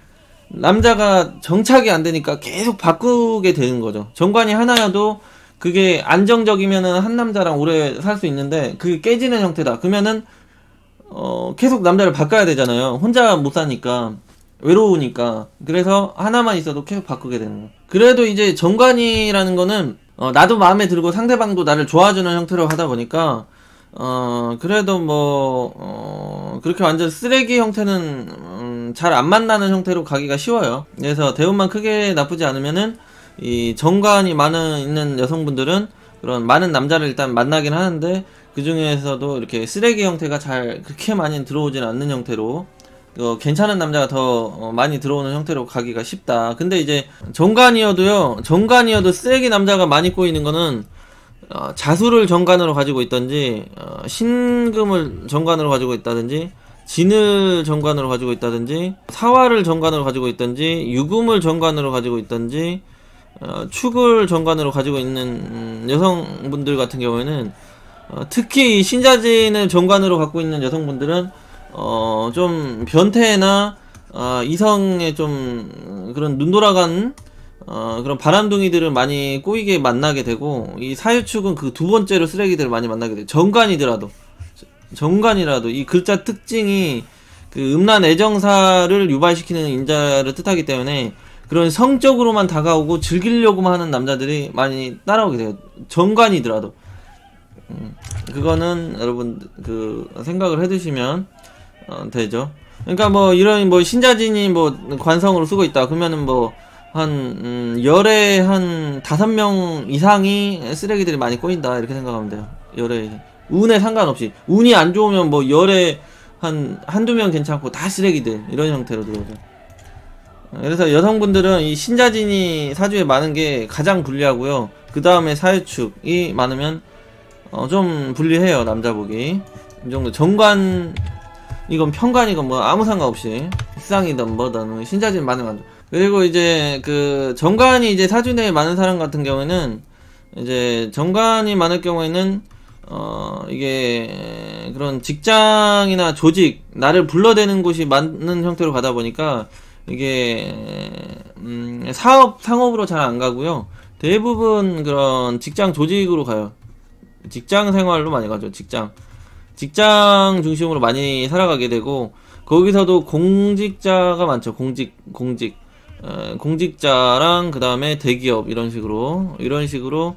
남자가 정착이 안 되니까 계속 바꾸게 되는 거죠. 정관이 하나여도 그게 안정적이면은 한 남자랑 오래 살 수 있는데, 그게 깨지는 형태다 그러면은 계속 남자를 바꿔야 되잖아요. 혼자 못 사니까, 외로우니까. 그래서 하나만 있어도 계속 바꾸게 되는 거예요. 그래도 이제 정관이라는 거는 나도 마음에 들고 상대방도 나를 좋아주는 형태로 하다 보니까 그래도 뭐 그렇게 완전 쓰레기 형태는 잘 안 만나는 형태로 가기가 쉬워요. 그래서 대운만 크게 나쁘지 않으면은 이 정관이 있는 여성분들은 그런 많은 남자를 일단 만나긴 하는데, 그 중에서도 이렇게 쓰레기 형태가 잘 그렇게 많이 들어오진 않는 형태로, 괜찮은 남자가 더 많이 들어오는 형태로 가기가 쉽다. 근데 이제 정관이어도 쓰레기 남자가 많이 꼬이는 거는 자수를 정관으로 가지고 있던지, 신금을 정관으로 가지고 있다든지, 진을 정관으로 가지고 있다든지, 사화를 정관으로 가지고 있던지, 유금을 정관으로 가지고 있던지, 축을 정관으로 가지고 있는 여성분들 같은 경우에는, 특히 신자진을 정관으로 갖고 있는 여성분들은 좀 변태나 이성에 좀 그런 눈 돌아간 그런 바람둥이들을 많이 꼬이게 만나게 되고, 이 사유축은 그 두 번째로 쓰레기들을 많이 만나게 돼요. 정관이라도 이 글자 특징이 그 음란 애정사를 유발시키는 인자를 뜻하기 때문에, 그런 성적으로만 다가오고 즐기려고만 하는 남자들이 많이 따라오게 돼요. 정관이더라도. 그거는 여러분 그 생각을 해두시면 되죠. 그러니까 뭐 이런 뭐 신자진이 뭐 관성으로 쓰고 있다 그러면은 뭐 한 열에 한 5명 이상이 쓰레기들이 많이 꼬인다, 이렇게 생각하면 돼요. 열에 운에 상관없이, 운이 안 좋으면 뭐 열에 한두 명 괜찮고 다 쓰레기들, 이런 형태로 들어오죠. 그래서 여성분들은 이 신자진이 사주에 많은 게 가장 불리하고요. 그 다음에 사유축이 많으면 좀 불리해요, 남자 보기. 이 정도. 정관, 이건 편관이건 뭐 아무 상관없이, 식상이든 뭐든 신자진 많으면. 그리고 이제 그 정관이 이제 사주 내에 많은 사람 같은 경우에는, 이제 정관이 많을 경우에는 이게 그런 직장이나 조직, 나를 불러대는 곳이 많은 형태로 가다 보니까 이게 상업으로 잘 안 가고요. 대부분 그런 직장 조직으로 가요. 직장 생활로 많이 가죠. 직장 중심으로 많이 살아가게 되고, 거기서도 공직자가 많죠. 공직자랑 그 다음에 대기업, 이런 식으로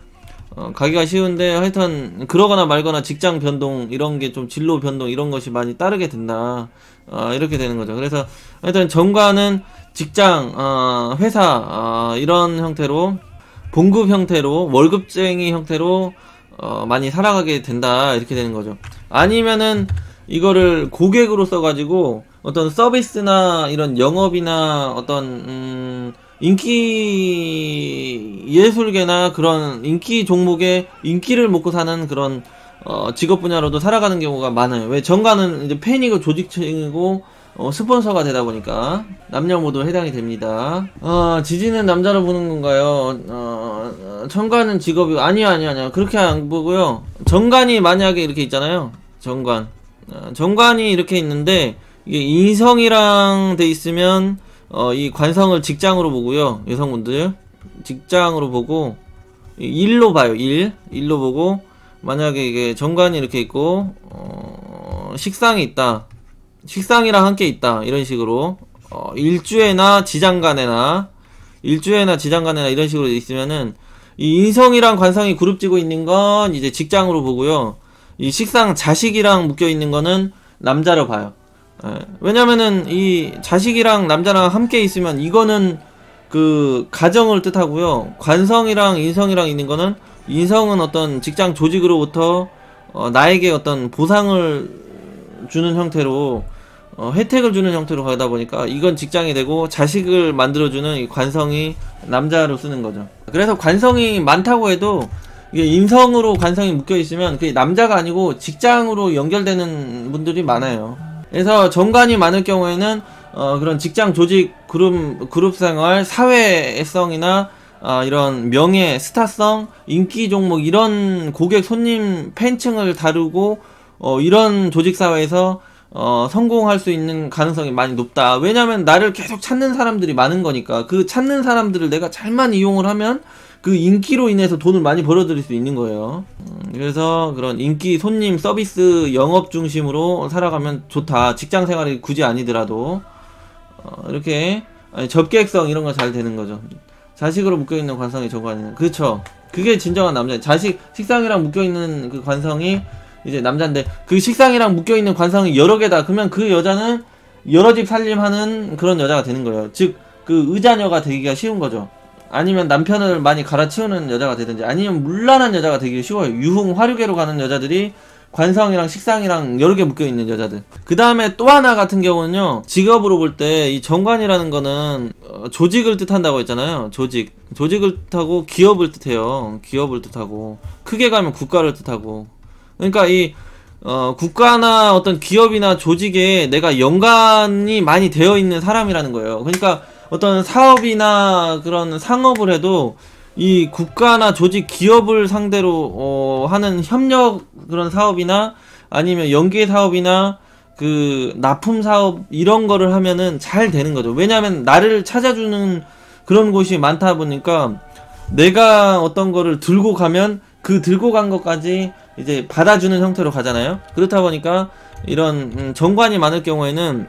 가기가 쉬운데, 하여튼 그러거나 말거나 직장 변동, 이런 게 좀 진로 변동, 이런 것이 많이 따르게 된다, 이렇게 되는 거죠. 그래서 하여튼 정관은 직장, 회사, 이런 형태로, 봉급 형태로, 월급쟁이 형태로 많이 살아가게 된다, 이렇게 되는 거죠. 아니면은 이거를 고객으로 써가지고 어떤 서비스나 이런 영업이나 어떤 인기 예술계나 그런 인기 종목에 인기를 먹고 사는 그런 직업 분야로도 살아가는 경우가 많아요. 왜? 정관은 이제 팬이고 조직층이고 스폰서가 되다 보니까 남녀 모두 해당이 됩니다. 지지는 남자로 보는 건가요? 정관은 직업이 아니야. 그렇게 안 보고요. 정관이 만약에 이렇게 있잖아요. 정관이 이렇게 있는데, 이게 인성이랑 돼 있으면 이 관성을 직장으로 보고요. 여성분들 직장으로 보고 일로 봐요. 일로 보고 만약에 이게 정관이 이렇게 있고 식상이 있다. 식상이랑 함께 있다. 이런 식으로 일주에나 지장간에나 이런 식으로 있으면은 이 인성이랑 관성이 그룹지고 있는 건 이제 직장으로 보고요. 이 식상 자식이랑 묶여 있는 거는 남자로 봐요. 왜냐면은 이 자식이랑 남자랑 함께 있으면 이거는 그 가정을 뜻하고요. 관성이랑 인성이랑 있는 거는 인성은 어떤 직장 조직으로부터 나에게 어떤 보상을 주는 형태로 혜택을 주는 형태로 가다 보니까 이건 직장이 되고 자식을 만들어주는 이 관성이 남자로 쓰는 거죠. 그래서 관성이 많다고 해도 이게 인성으로 관성이 묶여 있으면 그게 남자가 아니고 직장으로 연결되는 분들이 많아요. 그래서 정관이 많을 경우에는 그런 직장 조직 그룹 생활 사회성이나 이런 명예 스타성 인기 종목 이런 고객 손님 팬층을 다루고 이런 조직 사회에서 성공할 수 있는 가능성이 많이 높다. 왜냐면 나를 계속 찾는 사람들이 많은 거니까. 그 찾는 사람들을 내가 잘만 이용을 하면 그 인기로 인해서 돈을 많이 벌어들일 수 있는 거예요. 그래서 그런 인기, 손님, 서비스, 영업 중심으로 살아가면 좋다. 직장 생활이 굳이 아니더라도 이렇게 접객성 이런 거 잘 되는 거죠. 자식으로 묶여있는 관성이 정관이는 그쵸. 그게 진정한 남자. 자식, 식상이랑 묶여있는 그 관성이 이제 남자인데 그 식상이랑 묶여있는 관성이 여러 개다. 그러면 그 여자는 여러 집 살림하는 그런 여자가 되는 거예요. 즉 그 의자녀가 되기가 쉬운 거죠. 아니면 남편을 많이 갈아치우는 여자가 되든지 아니면 문란한 여자가 되기 쉬워요. 유흥 화류계로 가는 여자들이 관성이랑 식상이랑 여러 개 묶여있는 여자들. 그 다음에 또 하나 같은 경우는요, 직업으로 볼 때 이 정관이라는 거는 조직을 뜻한다고 했잖아요. 조직을 뜻하고 기업을 뜻해요. 기업을 뜻하고 크게 가면 국가를 뜻하고. 그러니까 이 국가나 어떤 기업이나 조직에 내가 연관이 많이 되어 있는 사람이라는 거예요. 그러니까 어떤 사업이나 그런 상업을 해도 이 국가나 조직 기업을 상대로 하는 협력 그런 사업이나 아니면 연계 사업이나 그 납품 사업 이런 거를 하면은 잘 되는 거죠. 왜냐하면 나를 찾아주는 그런 곳이 많다 보니까 내가 어떤 거를 들고 가면 그 들고 간 것까지 이제 받아주는 형태로 가잖아요. 그렇다 보니까 이런 정관이 많을 경우에는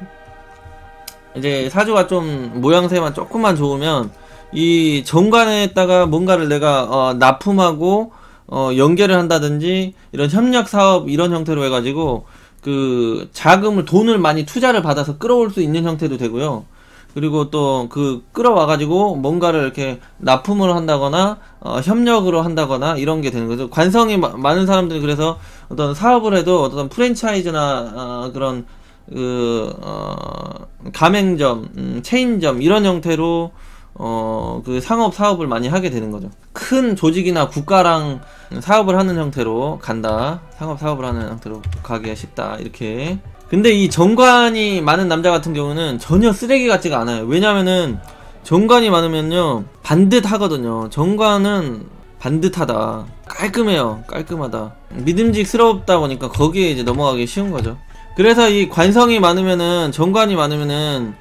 이제 사주가 좀 모양새만 조금만 좋으면 이 정관에다가 뭔가를 내가 납품하고 연계를 한다든지 이런 협력 사업 이런 형태로 해가지고 그 자금을 돈을 많이 투자를 받아서 끌어올 수 있는 형태도 되고요. 그리고 또 그 끌어와가지고 뭔가를 이렇게 납품을 한다거나 협력으로 한다거나 이런 게 되는 거죠. 관성이 많은 사람들이 그래서 어떤 사업을 해도 어떤 프랜차이즈나 그런 가맹점, 체인점 이런 형태로 그 사업을 많이 하게 되는 거죠. 큰 조직이나 국가랑 사업을 하는 형태로 간다. 사업을 하는 형태로 가기가 쉽다. 이렇게. 근데 이 정관이 많은 남자 같은 경우는 전혀 쓰레기 같지가 않아요. 왜냐면은 정관이 많으면요 반듯하거든요. 정관은 반듯하다. 깔끔해요. 깔끔하다. 믿음직스럽다 보니까 거기에 이제 넘어가기 쉬운 거죠. 그래서 이 관성이 많으면은 정관이 많으면은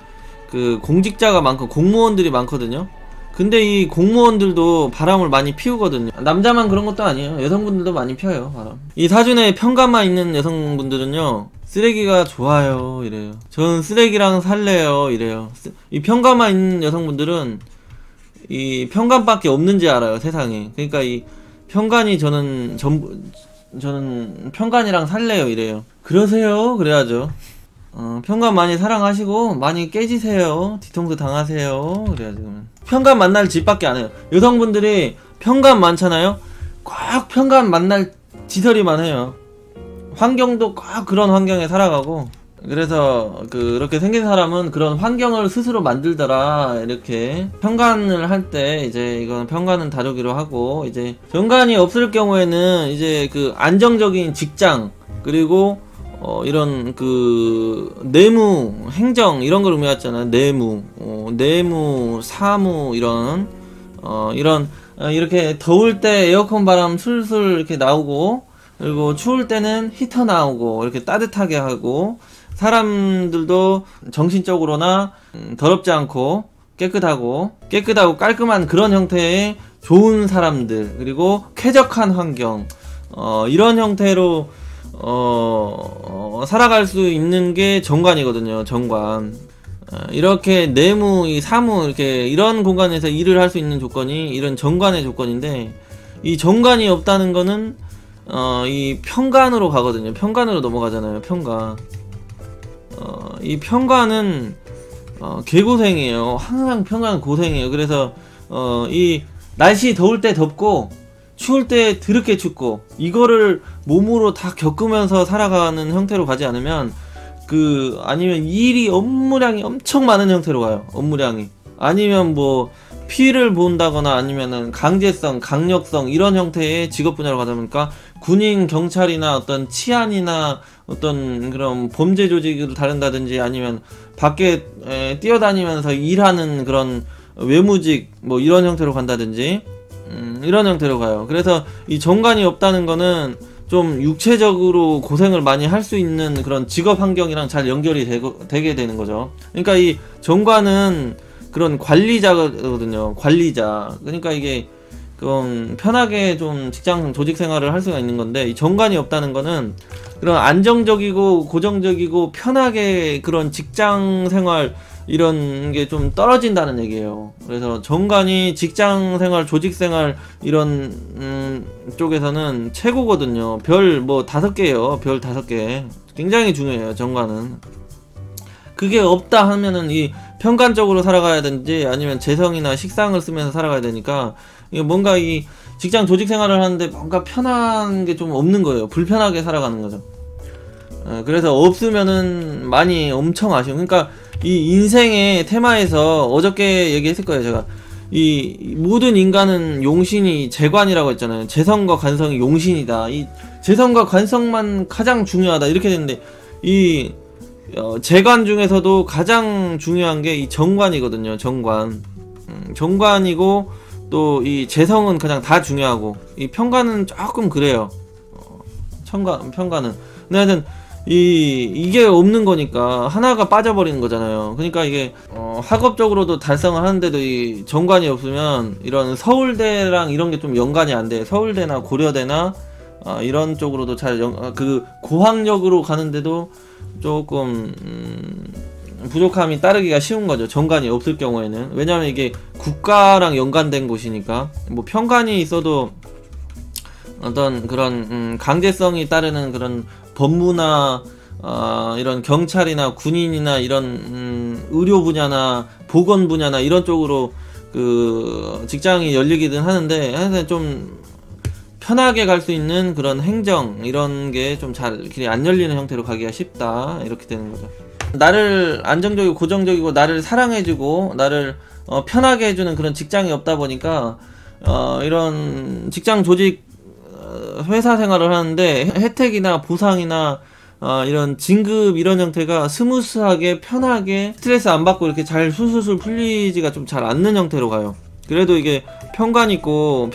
그 공직자가 많고 공무원들이 많거든요. 근데 이 공무원들도 바람을 많이 피우거든요. 남자만 그런 것도 아니에요. 여성분들도 많이 피워요 바람. 이 사준에 편관만 있는 여성분들은요 쓰레기가 좋아요 이래요. 저는 쓰레기랑 살래요 이래요. 이 편관만 있는 여성분들은 이 편관밖에 없는지 알아요 세상에. 그러니까 이 편관이 저는 편관이랑 살래요 이래요. 그러세요 그래야죠. 편관 많이 사랑하시고 많이 깨지세요. 뒤통수 당하세요. 그래야지. 편관 만날 집밖에 안 해요. 여성분들이 편관 많잖아요. 꼭 편관 만날 지설이만 해요. 환경도 꼭 그런 환경에 살아가고. 그래서 그렇게 생긴 사람은 그런 환경을 스스로 만들더라. 이렇게 편관을 할 때 이제 이건 편관은 다루기로 하고, 이제 정관이 없을 경우에는 이제 그 안정적인 직장 그리고 이런 그 내무, 행정 이런 걸 의미하잖아요. 내무, 사무 이런 이렇게 더울 때 에어컨 바람 술술 이렇게 나오고, 그리고 추울 때는 히터 나오고 이렇게 따뜻하게 하고, 사람들도 정신적으로나 더럽지 않고 깨끗하고 깔끔한 그런 형태의 좋은 사람들, 그리고 쾌적한 환경, 이런 형태로 살아갈 수 있는 게 정관이거든요. 정관. 이렇게 내무, 이 사무, 이렇게 이런 공간에서 일을 할 수 있는 조건이 이런 정관의 조건인데, 이 정관이 없다는 거는 이 편관으로 가거든요. 편관으로 넘어가잖아요. 편관. 이 편관은 개고생이에요. 항상 편관은 고생이에요. 그래서 이 날씨 더울 때 덥고 추울 때 드럽게 춥고, 이거를 몸으로 다 겪으면서 살아가는 형태로 가지 않으면, 아니면 일이 업무량이 엄청 많은 형태로 가요. 업무량이. 아니면 뭐 피해를 본다거나 아니면은 강제성, 강력성 이런 형태의 직업 분야로 가다 보니까 군인, 경찰이나 어떤 치안이나 어떤 그런 범죄 조직을 다룬다든지, 아니면 밖에 뛰어다니면서 일하는 그런 외무직 뭐 이런 형태로 간다든지, 이런 형태로 가요. 그래서 이 정관이 없다는 거는 좀 육체적으로 고생을 많이 할 수 있는 그런 직업 환경이랑 잘 연결이 되게 되는 거죠. 그러니까 이 정관은 그런 관리자거든요. 관리자. 그러니까 이게 좀 편하게 좀 직장 조직 생활을 할 수가 있는 건데, 이 정관이 없다는 거는 그런 안정적이고 고정적이고 편하게 그런 직장 생활 이런 게 좀 떨어진다는 얘기예요. 그래서 정관이 직장 생활, 조직 생활 이런 쪽에서는 최고거든요. 별 뭐 5개예요. 별 5개. 굉장히 중요해요. 정관은. 그게 없다 하면은 이 편관적으로 살아가야 되는지, 아니면 재성이나 식상을 쓰면서 살아가야 되니까, 이게 뭔가 이 직장 조직 생활을 하는데 뭔가 편한 게 좀 없는 거예요. 불편하게 살아가는 거죠. 그래서 없으면은 많이 엄청 아쉬워. 그러니까 이 인생의 테마에서 어저께 얘기했을 거예요. 제가 이 모든 인간은 용신이 재관이라고 했잖아요. 재성과 관성이 용신이다. 이 재성과 관성만 가장 중요하다 이렇게 됐는데, 이 재관 중에서도 가장 중요한 게 이 정관이거든요. 정관. 정관이고, 또 이 재성은 그냥 다 중요하고, 이 편관은 조금 그래요. 편관은. 근데 하여튼 이게 없는 거니까 하나가 빠져버리는 거잖아요. 그러니까 이게 학업적으로도 달성을 하는데도 이 정관이 없으면 이런 서울대랑 이런 게 좀 연관이 안 돼. 서울대나 고려대나 이런 쪽으로도 잘 고학력으로 가는데도 조금 부족함이 따르기가 쉬운 거죠. 정관이 없을 경우에는. 왜냐면 이게 국가랑 연관된 곳이니까. 뭐 편관이 있어도 어떤 그런 강제성이 따르는 그런 법무나 이런 경찰이나 군인이나 이런 의료 분야나 보건 분야나 이런 쪽으로 직장이 열리기는 하는데, 하여튼 좀 편하게 갈 수 있는 그런 행정 이런 게 좀 잘 길이 안 열리는 형태로 가기가 쉽다, 이렇게 되는 거죠. 나를 안정적이고 고정적이고 나를 사랑해주고 나를 편하게 해주는 그런 직장이 없다 보니까 이런 직장 조직 회사 생활을 하는데 혜택이나 보상이나 이런 진급 이런 형태가 스무스하게 편하게 스트레스 안 받고 이렇게 잘 술술술 풀리지가 좀 잘 않는 형태로 가요. 그래도 이게 편관 있고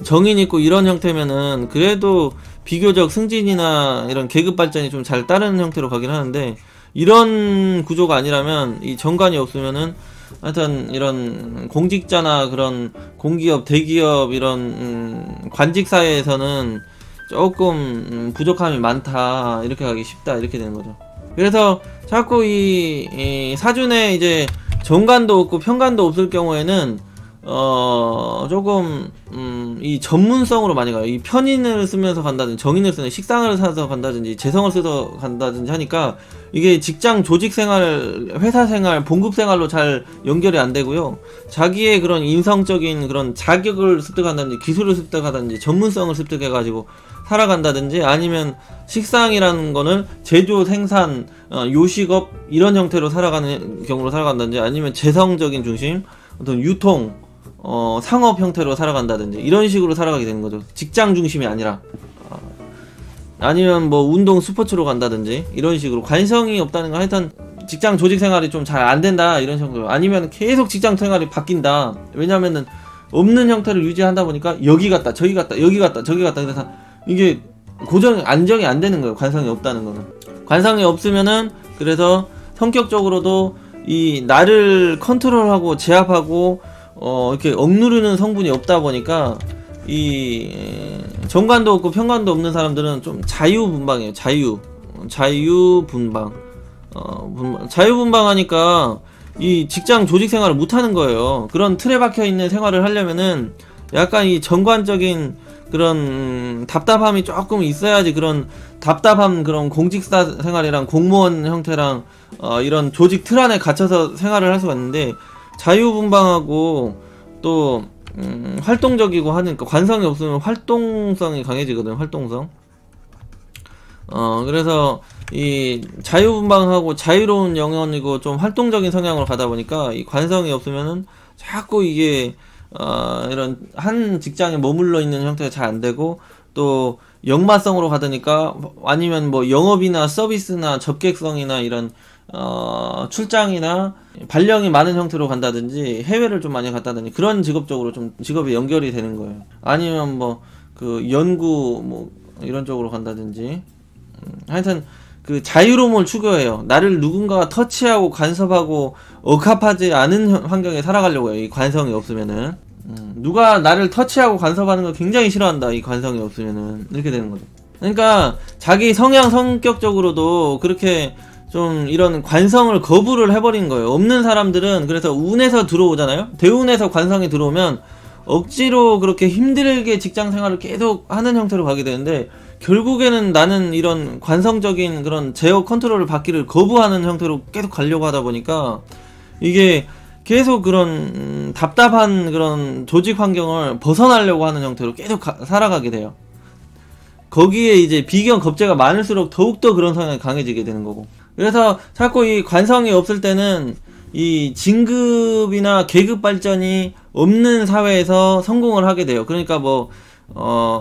정인 있고 이런 형태면은 그래도 비교적 승진이나 이런 계급 발전이 좀 잘 따르는 형태로 가긴 하는데, 이런 구조가 아니라면, 이 정관이 없으면은 하여튼 이런 공직자나 그런 공기업, 대기업 이런 관직사회에서는 조금 부족함이 많다, 이렇게 가기 쉽다, 이렇게 되는 거죠. 그래서 자꾸 이 사준에 이제 정관도 없고 편관도 없을 경우에는 조금 이 전문성으로 많이 가요. 이 편인을 쓰면서 간다든지, 정인을 쓰는 식상을 사서 간다든지, 재성을 써서 간다든지 하니까 이게 직장 조직 생활, 회사 생활, 봉급 생활로 잘 연결이 안 되고요. 자기의 그런 인성적인 그런 자격을 습득한다든지, 기술을 습득하든지, 전문성을 습득해가지고 살아간다든지, 아니면 식상이라는 거는 제조, 생산, 요식업 이런 형태로 살아가는 경우로 살아간다든지, 아니면 재성적인 중심, 어떤 유통, 상업 형태로 살아간다든지 이런 식으로 살아가게 되는 거죠. 직장 중심이 아니라. 아니면 뭐 운동 스포츠로 간다든지 이런 식으로 관성이 없다는 거. 하여튼 직장 조직 생활이 좀 잘 안 된다, 이런 식으로. 아니면 계속 직장 생활이 바뀐다. 왜냐면은 없는 형태를 유지하다 보니까 여기 갔다 저기 갔다 여기 갔다 저기 갔다, 그래서 이게 고정 안정이 안 되는 거예요. 관성이 없다는 거는. 관성이 없으면은 그래서 성격적으로도 이 나를 컨트롤하고 제압하고 이렇게 억누르는 성분이 없다 보니까 이 정관도 없고 편관도 없는 사람들은 좀 자유분방이에요. 자유분방. 자유분방하니까 이 직장 조직 생활을 못하는 거예요. 그런 틀에 박혀있는 생활을 하려면은 약간 이 정관적인 그런 답답함이 조금 있어야지 그런 답답함, 그런 공직사 생활이랑 공무원 형태랑 이런 조직 틀 안에 갇혀서 생활을 할 수가 있는데, 자유분방하고 또 활동적이고 하니까 관성이 없으면 활동성이 강해지거든. 활동성. 그래서 이 자유분방하고 자유로운 영혼이고 좀 활동적인 성향으로 가다 보니까 이 관성이 없으면은 자꾸 이게 이런 한 직장에 머물러 있는 형태가 잘 안되고, 또 역마성으로 가다니까 아니면 뭐 영업이나 서비스나 접객성이나 이런 출장이나 발령이 많은 형태로 간다든지 해외를 좀 많이 갔다든지 그런 직업적으로 좀 직업이 연결이 되는 거예요. 아니면 뭐 그 연구 뭐 이런 쪽으로 간다든지, 하여튼 그 자유로움을 추구해요. 나를 누군가가 터치하고 간섭하고 억압하지 않은 환경에 살아가려고 해요. 이 관성이 없으면은. 누가 나를 터치하고 간섭하는 걸 굉장히 싫어한다. 이 관성이 없으면은. 이렇게 되는 거죠. 그러니까 자기 성향 성격적으로도 그렇게 좀 이런 관성을 거부를 해버린 거예요. 없는 사람들은 그래서 운에서 들어오잖아요. 대운에서 관성이 들어오면 억지로 그렇게 힘들게 직장 생활을 계속 하는 형태로 가게 되는데, 결국에는 나는 이런 관성적인 그런 제어 컨트롤을 받기를 거부하는 형태로 계속 가려고 하다 보니까 이게 계속 그런 답답한 그런 조직 환경을 벗어나려고 하는 형태로 계속 살아가게 돼요. 거기에 이제 비경 겁재가 많을수록 더욱더 그런 성향이 강해지게 되는 거고, 그래서 자꾸 이 관성이 없을 때는 이 진급이나 계급 발전이 없는 사회에서 성공을 하게 돼요. 그러니까 뭐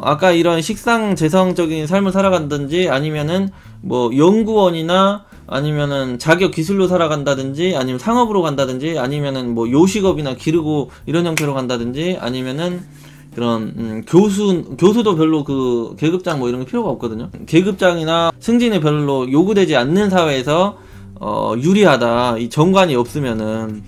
아까 이런 식상재성적인 삶을 살아간다든지, 아니면은 뭐 연구원이나 아니면은 자격 기술로 살아간다든지, 아니면 상업으로 간다든지, 아니면은 뭐 요식업이나 기르고 이런 형태로 간다든지, 아니면은 그런 교수도 별로 그 계급장 뭐 이런 게 필요가 없거든요. 계급장이나 승진이 별로 요구되지 않는 사회에서 유리하다. 이 정관이 없으면은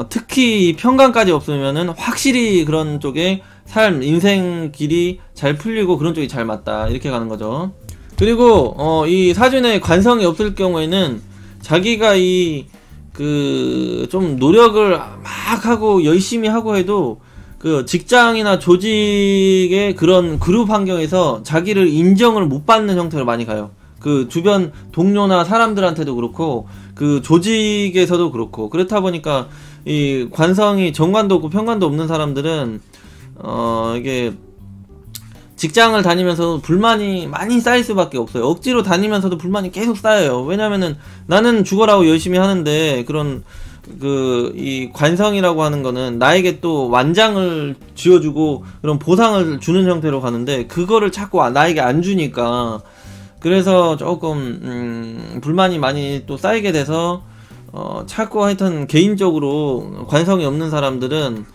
특히 편관까지 없으면은 확실히 그런 쪽에 삶, 인생 길이 잘 풀리고 그런 쪽이 잘 맞다. 이렇게 가는 거죠. 그리고 이 사주에 관성이 없을 경우에는 자기가 좀 노력을 막 하고 열심히 하고 해도 그 직장이나 조직의 그런 그룹 환경에서 자기를 인정을 못 받는 형태로 많이 가요. 그 주변 동료나 사람들한테도 그렇고 그 조직에서도 그렇고. 그렇다 보니까 이 관성이 정관도 없고 편관도 없는 사람들은 이게 직장을 다니면서 불만이 많이 쌓일 수밖에 없어요. 억지로 다니면서도 불만이 계속 쌓여요. 왜냐면은 나는 죽어라고 열심히 하는데 그런 이 관성이라고 하는 거는 나에게 또 완장을 쥐어주고 그런 보상을 주는 형태로 가는데, 그거를 자꾸 나에게 안 주니까 그래서 조금 불만이 많이 또 쌓이게 돼서 자꾸 하여튼 개인적으로 관성이 없는 사람들은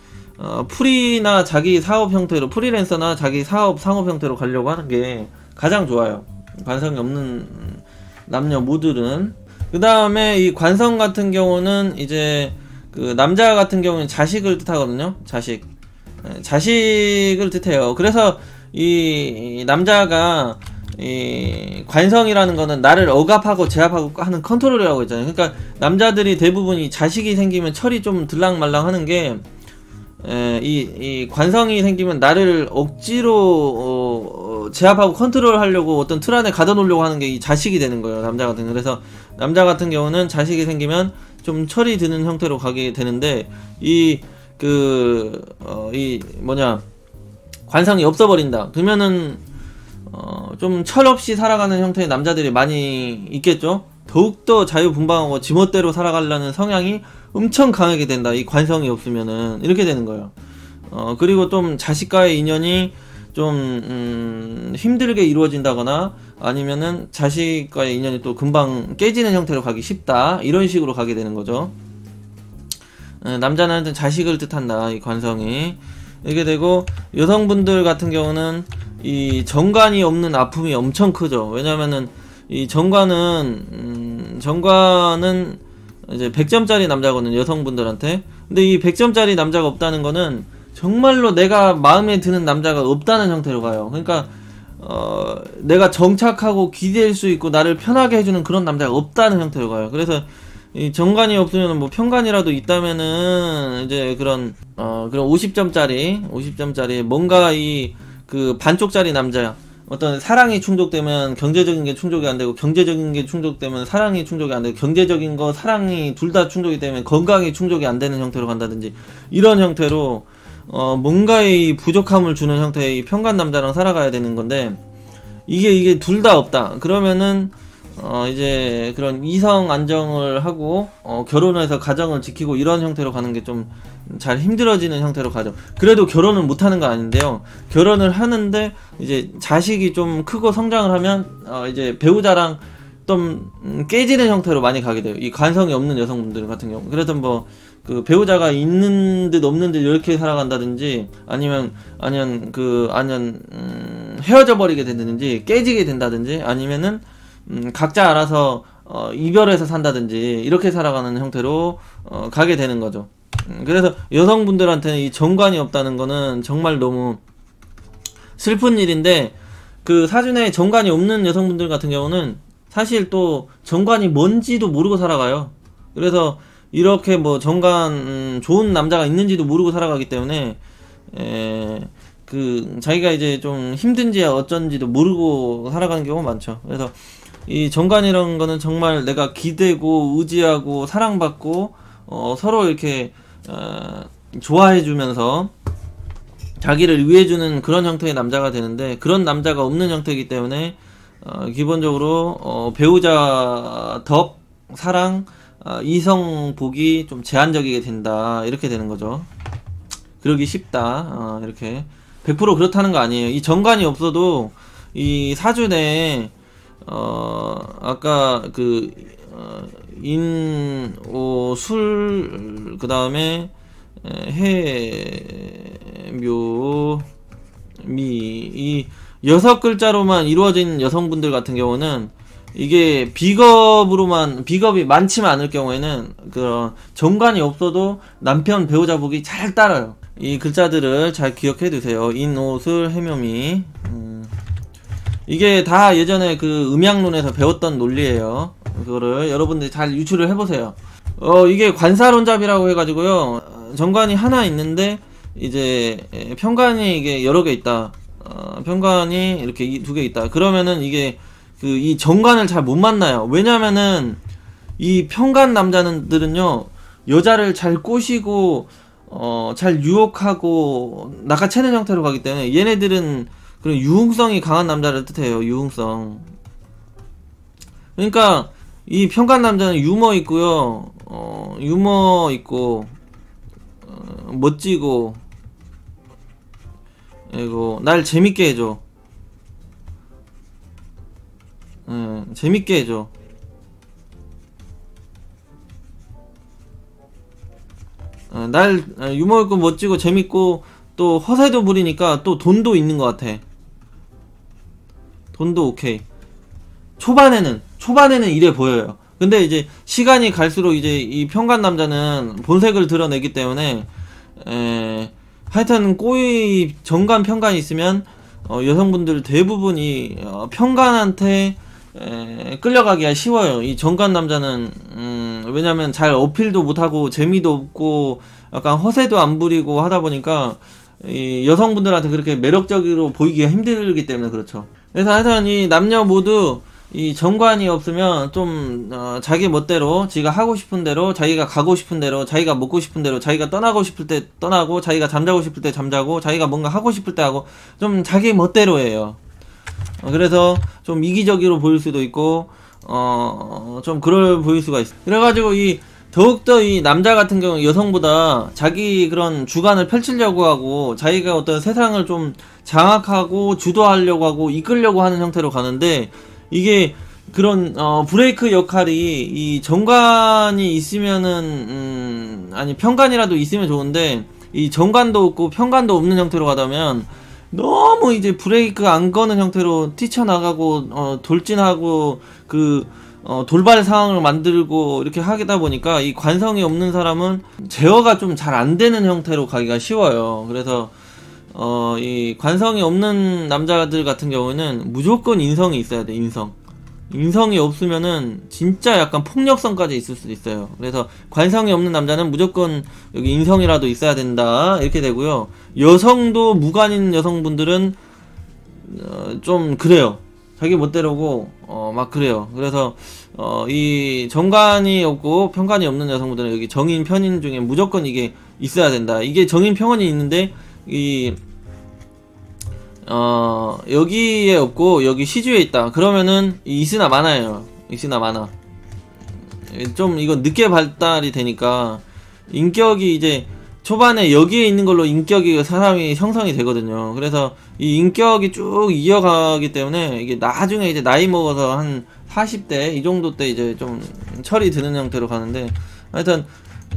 프리나 자기 사업 형태로, 프리랜서나 자기 사업 상업 형태로 가려고 하는 게 가장 좋아요. 관성이 없는 남녀 모두는. 그 다음에 이 관성 같은 경우는 이제 그 남자 같은 경우는 자식을 뜻하거든요. 자식을 뜻해요. 그래서 이 남자가 이 관성이라는 거는 나를 억압하고 제압하고 하는 컨트롤이라고 했잖아요. 그러니까 남자들이 대부분이 자식이 생기면 철이 좀 들락말락 하는 게, 이 관성이 생기면 나를 억지로 제압하고 컨트롤 하려고 어떤 틀 안에 가둬놓으려고 하는 게 이 자식이 되는 거예요. 남자 같은 경우. 그래서 남자 같은 경우는 자식이 생기면 좀 철이 드는 형태로 가게 되는데, 관성이 없어버린다 그러면은 좀 철없이 살아가는 형태의 남자들이 많이 있겠죠. 더욱더 자유분방하고 지멋대로 살아가려는 성향이 엄청 강하게 된다. 이 관성이 없으면은 이렇게 되는 거예요. 그리고 좀 자식과의 인연이 좀 힘들게 이루어진다거나, 아니면은 자식과의 인연이 또 금방 깨지는 형태로 가기 쉽다. 이런 식으로 가게 되는 거죠. 남자는 자식을 뜻한다. 이 관성이 이렇게 되고, 여성분들 같은 경우는 이 정관이 없는 아픔이 엄청 크죠. 왜냐면은 이 정관은 이제 100점짜리 남자거든요, 여성분들한테. 근데 이 100점짜리 남자가 없다는 거는 정말로 내가 마음에 드는 남자가 없다는 형태로 가요. 그러니까 내가 정착하고 기댈 수 있고 나를 편하게 해주는 그런 남자가 없다는 형태로 가요. 그래서 이 정관이 없으면 뭐 편관이라도 있다면은 이제 그런 50점짜리 뭔가 그 반쪽짜리 남자, 어떤 사랑이 충족되면 경제적인 게 충족이 안 되고, 경제적인 게 충족되면 사랑이 충족이 안 되고, 경제적인 거 사랑이 둘 다 충족이 되면 건강이 충족이 안 되는 형태로 간다든지, 이런 형태로 뭔가의 부족함을 주는 형태의 이 편관 남자랑 살아가야 되는 건데, 이게 둘 다 없다 그러면은 이제 그런 이성 안정을 하고 결혼해서 가정을 지키고 이런 형태로 가는 게 좀 잘 힘들어지는 형태로 가죠. 그래도 결혼은 못하는 거 아닌데요, 결혼을 하는데 이제 자식이 좀 크고 성장을 하면 이제 배우자랑 좀 깨지는 형태로 많이 가게 돼요, 이 관성이 없는 여성분들 같은 경우. 그래서 뭐 그 배우자가 있는 듯 없는 듯 이렇게 살아간다든지, 아니면 헤어져 버리게 된다든지, 깨지게 된다든지, 아니면은 각자 알아서 이별해서 산다든지, 이렇게 살아가는 형태로 가게 되는 거죠. 그래서 여성분들한테는 이 정관이 없다는 거는 정말 너무 슬픈 일인데, 그 사주에 정관이 없는 여성분들 같은 경우는 사실 또 정관이 뭔지도 모르고 살아가요. 그래서 이렇게 뭐 정관 좋은 남자가 있는지도 모르고 살아가기 때문에 그 자기가 이제 좀 힘든지 어쩐지도 모르고 살아가는 경우가 많죠. 그래서 이 정관이라는 거는 정말 내가 기대고 의지하고 사랑받고 서로 이렇게 좋아해주면서 자기를 위해주는 그런 형태의 남자가 되는데, 그런 남자가 없는 형태이기 때문에 기본적으로 배우자 덕, 사랑, 이성 복이 좀 제한적이게 된다, 이렇게 되는 거죠. 그러기 쉽다, 이렇게 100% 그렇다는 거 아니에요. 이 정관이 없어도 이 사주 내에 아까 그 인, 오, 술, 그 다음에 해, 묘, 미, 이 6글자로만 이루어진 여성분들 같은 경우는, 이게 비겁이 많지만 않을 경우에는 그런 정관이 없어도 남편 배우자복이 잘 따라요. 이 글자들을 잘 기억해 두세요. 인, 오, 슬, 해묘미. 이게 다 예전에 그 음양론에서 배웠던 논리예요. 그거를 여러분들이 잘 유추를 해보세요. 이게 관사론잡이라고 해가지고요, 정관이 하나 있는데 이제 편관이 이게 여러 개 있다. 편관이 이렇게 2개 있다. 그러면은 이게 이 정관을 잘 못 만나요. 왜냐면은 이 편관 남자들은요, 여자를 잘 꼬시고 잘 유혹하고 낚아채는 형태로 가기 때문에, 얘네들은 그런 유흥성이 강한 남자를 뜻해요. 유흥성. 그러니까 이 편관 남자는 유머 있고요, 유머 있고 멋지고, 그리고 날 재밌게 해줘. 재밌게 해줘. 날 유머 있고 멋지고 재밌고, 또 허세도 부리니까 또 돈도 있는 것 같아. 돈도 오케이. 초반에는 이래 보여요. 근데 이제 시간이 갈수록 이제 이 편관 남자는 본색을 드러내기 때문에 하여튼 꼬이 정관 편관이 있으면 여성분들 대부분이 편관한테 끌려가기가 쉬워요. 이 정관 남자는 왜냐면 잘 어필도 못하고 재미도 없고 약간 허세도 안 부리고 하다 보니까 이 여성분들한테 그렇게 매력적으로 보이기가 힘들기 때문에 그렇죠. 그래서 하여튼 이 남녀 모두 이 정관이 없으면 좀 자기 멋대로, 지가 하고 싶은 대로, 자기가 가고 싶은 대로, 자기가 먹고 싶은 대로, 자기가 떠나고 싶을 때 떠나고, 자기가 잠자고 싶을 때 잠자고, 자기가 뭔가 하고 싶을 때 하고, 좀 자기 멋대로 해요. 그래서 좀 이기적으로 보일 수도 있고 좀 그럴 보일 수가 있어. 그래가지고 더욱더 이 남자 같은 경우 여성보다 자기 그런 주관을 펼치려고 하고, 자기가 어떤 세상을 좀 장악하고 주도하려고 하고 이끌려고 하는 형태로 가는데, 이게 그런 브레이크 역할이 이 정관이 있으면은 아니 편관이라도 있으면 좋은데, 이 정관도 없고 편관도 없는 형태로 가다면 너무 이제 브레이크 안 거는 형태로 뛰쳐나가고 돌진하고 돌발 상황을 만들고 이렇게 하다 보니까 이 관성이 없는 사람은 제어가 좀 잘 안 되는 형태로 가기가 쉬워요. 그래서 이 관성이 없는 남자들 같은 경우에는 무조건 인성이 있어야 돼. 인성이 없으면은 진짜 약간 폭력성까지 있을 수도 있어요. 그래서 관성이 없는 남자는 무조건 여기 인성이라도 있어야 된다 이렇게 되고요. 여성도 무관인 여성분들은 좀 그래요. 자기 멋대로고 막 그래요. 그래서 이 정관이 없고 편관이 없는 여성분들은 여기 정인 편인 중에 무조건 이게 있어야 된다. 이게 정인 편관이 있는데 여기에 없고 여기 시주에 있다. 그러면은 있으나 마나예요. 있으나 마나. 좀 이건 늦게 발달이 되니까 인격이 이제 초반에 여기에 있는 걸로 인격이 사람이 형성이 되거든요. 그래서 이 인격이 쭉 이어가기 때문에 이게 나중에 이제 나이 먹어서 한 40대 이 정도 때 이제 좀 철이 드는 형태로 가는데, 하여튼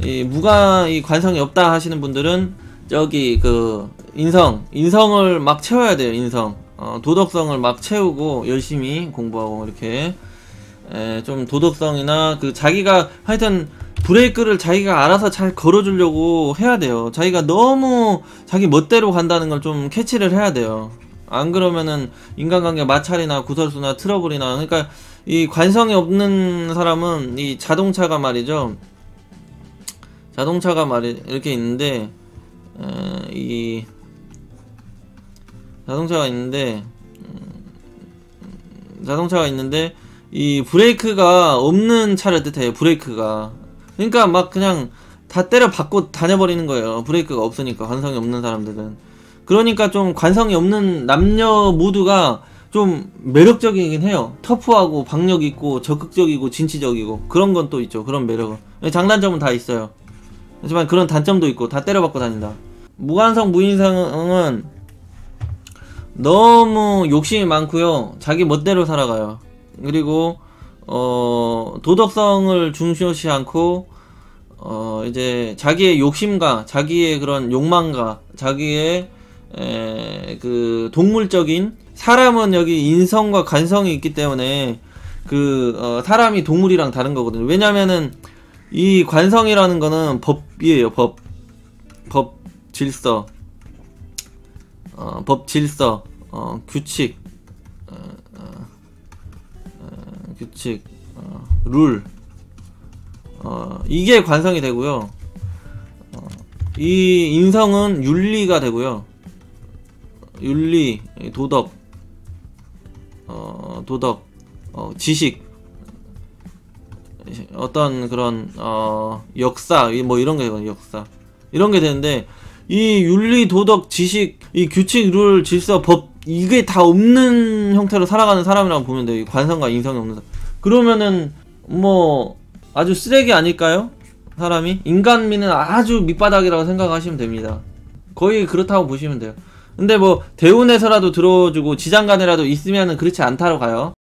이 관성이 없다 하시는 분들은 저기 인성을 막 채워야 돼요. 도덕성을 막 채우고 열심히 공부하고 이렇게 좀 도덕성이나 자기가 하여튼 브레이크를 자기가 알아서 잘 걸어주려고 해야 돼요. 자기가 너무 자기 멋대로 간다는 걸 좀 캐치를 해야 돼요. 안 그러면은 인간관계 마찰이나 구설수나 트러블이나, 그러니까 이 관성이 없는 사람은 이 자동차가 말이죠. 이렇게 있는데 이 자동차가 있는데 이 브레이크가 없는 차를 뜻해요. 브레이크가. 그러니까 막 그냥 다 때려 박고 다녀버리는 거예요. 브레이크가 없으니까, 관성이 없는 사람들은. 그러니까 좀 관성이 없는 남녀 모두가 좀 매력적이긴 해요. 터프하고 박력 있고 적극적이고 진취적이고 그런 건 또 있죠. 그런 매력은. 장단점은 다 있어요. 하지만 그런 단점도 있고 다 때려박고 다닌다. 무관성 무인성은 너무 욕심이 많고요. 자기 멋대로 살아가요. 그리고 도덕성을 중시하지 않고 이제 자기의 욕심과 자기의 그런 욕망과 자기의 동물적인, 사람은 여기 인성과 관성이 있기 때문에 사람이 동물이랑 다른 거거든요. 왜냐면은 이 관성이라는 거는 법이에요. 법 질서, 규칙, 룰, 이게 관성이 되고요. 이 인성은 윤리가 되고요. 윤리, 도덕, 지식, 어떤 그런 역사, 뭐 이런 게 되거든요. 역사 이런 게 되는데, 이 윤리, 도덕, 지식, 이 규칙, 룰, 질서, 법, 이게 다 없는 형태로 살아가는 사람이라고 보면 돼요. 이 관성과 인성이 없는 사람. 그러면은 뭐 아주 쓰레기 아닐까요? 사람이? 인간미는 아주 밑바닥이라고 생각하시면 됩니다. 거의 그렇다고 보시면 돼요. 근데 뭐 대운에서라도 들어주고 지장간에라도 있으면은 그렇지 않다로 가요.